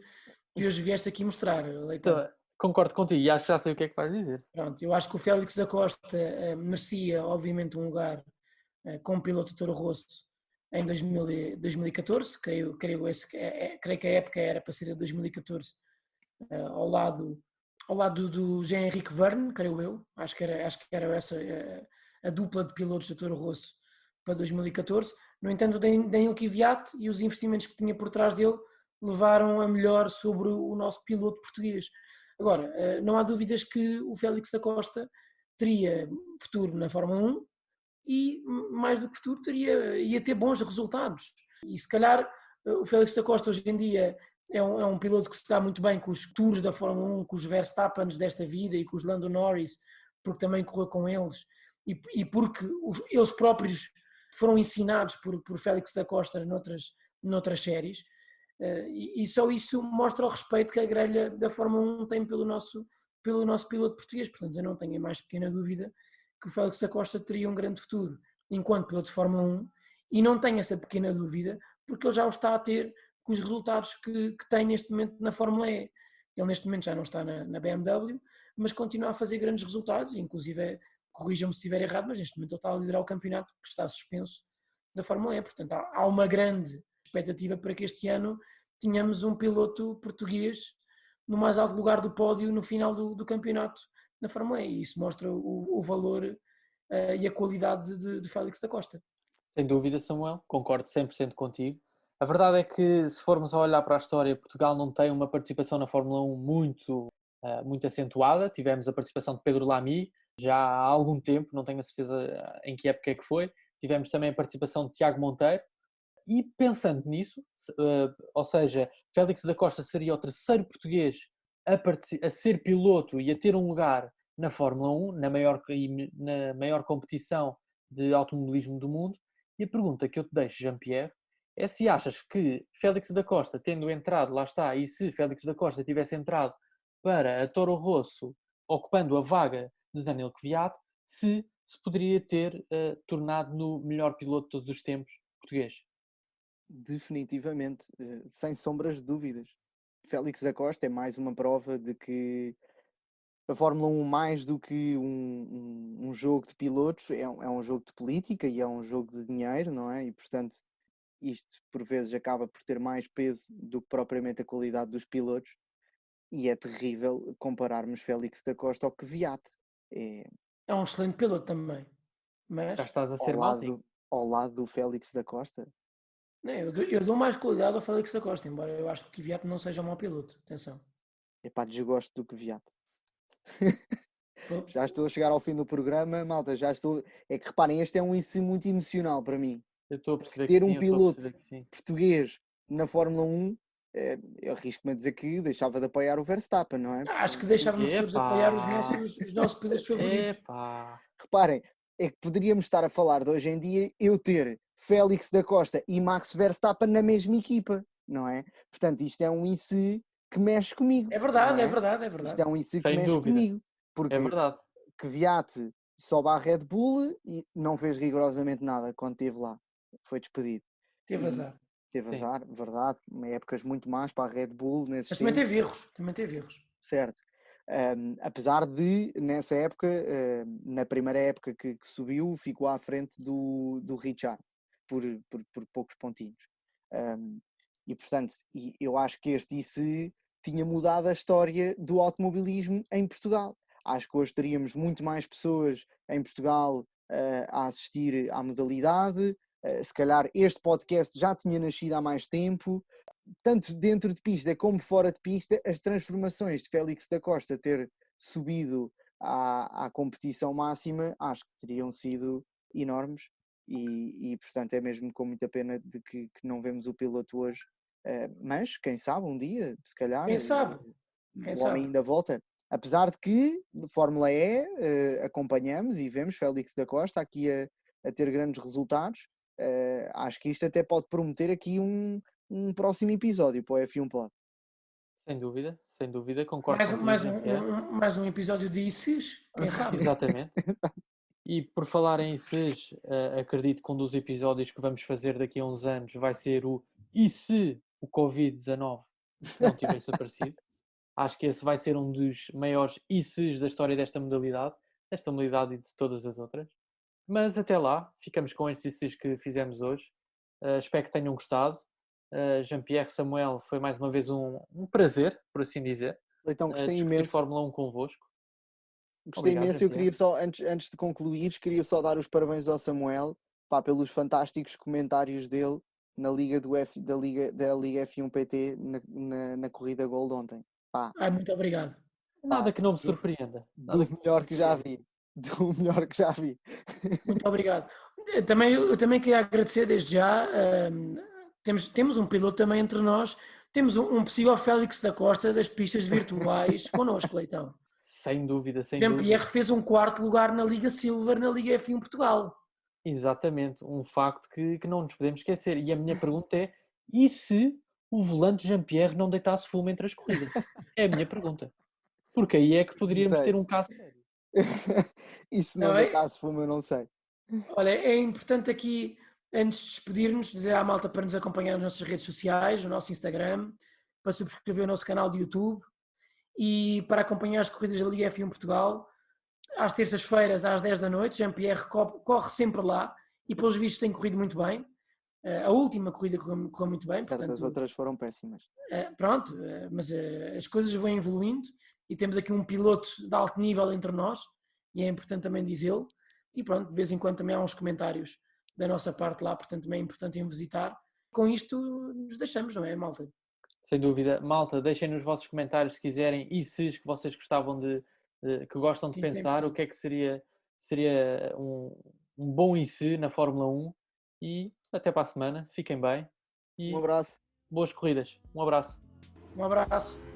vieste aqui mostrar, Leitão. Então, concordo contigo e acho que já sei o que é que vais dizer. Pronto, eu acho que o Félix da Costa merecia, obviamente, um lugar como piloto de Toro Rosso em 2014. Creio que a época era para ser de 2014, ao lado do Jean-Henrique Verne, creio eu. Acho que era essa a dupla de pilotos da Toro Rosso para 2014. No entanto, o Daniel Kvyat e os investimentos que tinha por trás dele levaram a melhor sobre o nosso piloto português. Agora, não há dúvidas que o Félix da Costa teria futuro na Fórmula 1 e, mais do que futuro, ia ter bons resultados. E se calhar o Félix da Costa hoje em dia é um piloto que se dá muito bem com os tours da Fórmula 1, com os Verstappens desta vida e com os Lando Norris, porque também correu com eles e porque eles próprios foram ensinados por Félix da Costa noutras séries. E só isso mostra o respeito que a grelha da Fórmula 1 tem pelo nosso piloto português. Portanto, eu não tenho a mais pequena dúvida que o Félix da Costa teria um grande futuro enquanto piloto de Fórmula 1, e não tenho essa pequena dúvida porque ele já o está a ter com os resultados que tem neste momento na Fórmula E. Ele neste momento já não está na BMW, mas continua a fazer grandes resultados, inclusive, corrijam-me se estiver errado, mas neste momento ele está a liderar o campeonato que está suspenso da Fórmula E. Portanto, há uma grande expectativa para que este ano tenhamos um piloto português no mais alto lugar do pódio no final do campeonato na Fórmula E. E isso mostra o valor e a qualidade de Félix da Costa. Sem dúvida, Samuel, concordo 100% contigo. A verdade é que, se formos a olhar para a história, Portugal não tem uma participação na Fórmula 1 muito acentuada. Tivemos a participação de Pedro Lamy já há algum tempo, não tenho a certeza em que época é que foi. Tivemos também a participação de Tiago Monteiro. E pensando nisso, ou seja, Félix da Costa seria o terceiro português a ser piloto e a ter um lugar na Fórmula 1, na maior competição de automobilismo do mundo. E a pergunta que eu te deixo, Jean-Pierre, é se achas que Félix da Costa, tendo entrado, lá está, e se Félix da Costa tivesse entrado para a Toro Rosso, ocupando a vaga de Daniel Kvyat, se poderia ter tornado no melhor piloto de todos os tempos português. Definitivamente, sem sombras de dúvidas. Félix da Costa é mais uma prova de que a Fórmula 1, mais do que um jogo de pilotos, é um jogo de política e é um jogo de dinheiro, não é? E, portanto, isto por vezes acaba por ter mais peso do que propriamente a qualidade dos pilotos, e é terrível compararmos Félix da Costa ao Kvyat. É um excelente piloto também, mas Já estás a ser mauzinho. Ao lado do Félix da Costa. Não, eu dou mais qualidade ao Félix da Costa, embora eu acho que o Kvyat não seja um mau piloto. Atenção. Epá, desgosto do Kvyat. Já estou a chegar ao fim do programa, malta, já estou... É que reparem, este é um ensino muito emocional para mim. Eu estou a perceber Ter que sim, um piloto sim. português na Fórmula 1, eu arrisco-me a dizer que deixava de apoiar o Verstappen, não é? Acho que deixávamos todos de apoiar os nossos pilotos favoritos. Reparem, é que poderíamos estar a falar de hoje em dia eu ter Félix da Costa e Max Verstappen na mesma equipa, não é? Portanto, isto é um IC que mexe comigo. É verdade, é verdade. Isto é um IC que Sem mexe dúvida. comigo. Porque é verdade. Kvyat sobe à Red Bull e não fez rigorosamente nada quando esteve lá. Foi despedido. Teve azar. Teve azar, verdade. Épocas muito más para a Red Bull. Mas também teve erros. Certo. Apesar de, nessa época, na primeira época que subiu, ficou à frente do Richard, por poucos pontinhos. E, portanto, eu acho que este IC tinha mudado a história do automobilismo em Portugal. Acho que hoje teríamos muito mais pessoas em Portugal a assistir à modalidade. Se calhar este podcast já tinha nascido há mais tempo. Tanto dentro de pista como fora de pista, as transformações de Félix da Costa ter subido à competição máxima, acho que teriam sido enormes. E portanto é mesmo com muita pena de que não vemos o piloto hoje. Mas quem sabe um dia, se calhar, o homem ainda volta. Apesar de que, de Fórmula E, acompanhamos e vemos Félix da Costa aqui a ter grandes resultados. Acho que isto até pode prometer aqui um próximo episódio para o F1 Pod. Sem dúvida, concordo com mais um episódio de ICs, quem sabe? Exatamente. E por falar em ICs, acredito que um dos episódios que vamos fazer daqui a uns anos vai ser o "E se o Covid-19 não tivesse aparecido?". Acho que esse vai ser um dos maiores ICs da história desta modalidade e de todas as outras. Mas até lá, ficamos com estes ICs que fizemos hoje. Espero que tenham gostado. Jean-Pierre, Samuel, foi mais uma vez um prazer, por assim dizer, então, gostei discutir imenso. Fórmula 1 convosco. Gostei imenso. Eu queria só, antes de concluir, queria só dar os parabéns ao Samuel pelos fantásticos comentários dele na Liga da Liga F1 PT na corrida Gold ontem. Muito obrigado. Nada que não me surpreenda. Do melhor que já vi. Muito obrigado. Eu também queria agradecer desde já. Temos um piloto também entre nós. Temos um possível Félix da Costa das pistas virtuais connosco, Leitão. Sem dúvida. Jean-Pierre fez um 4º lugar na Liga Silver, na Liga F1 Portugal. Exatamente, um facto que não nos podemos esquecer. E a minha pergunta é, e se o volante Jean-Pierre não deitasse fumo entre as corridas? É a minha pergunta. Porque aí é que poderíamos sei. ter um caso sério. Isto Não não é? deitasse fumo, eu não sei. Olha, é importante aqui, antes de despedir-nos, dizer à malta para nos acompanhar nas nossas redes sociais, no nosso Instagram, para subscrever o nosso canal de YouTube e para acompanhar as corridas da Liga F1 Portugal. Às terças-feiras, às 10 da noite, Jean-Pierre corre sempre lá e, pelos vistos, tem corrido muito bem. A última corrida correu muito bem, Certas portanto, outras foram péssimas. pronto, mas as coisas vão evoluindo e temos aqui um piloto de alto nível entre nós e é importante também dizê-lo. E pronto, de vez em quando também há uns comentários da nossa parte lá, portanto também é importante ir visitar. Com isto nos deixamos, não é, malta? Sem dúvida. Malta, deixem nos vossos comentários se quiserem ICs que vocês gostavam que gostam de Sim, isso é pensar, o importante. que é que seria um bom IC na Fórmula 1 e até para a semana. Fiquem bem Um e abraço. boas corridas. Um abraço. Um abraço.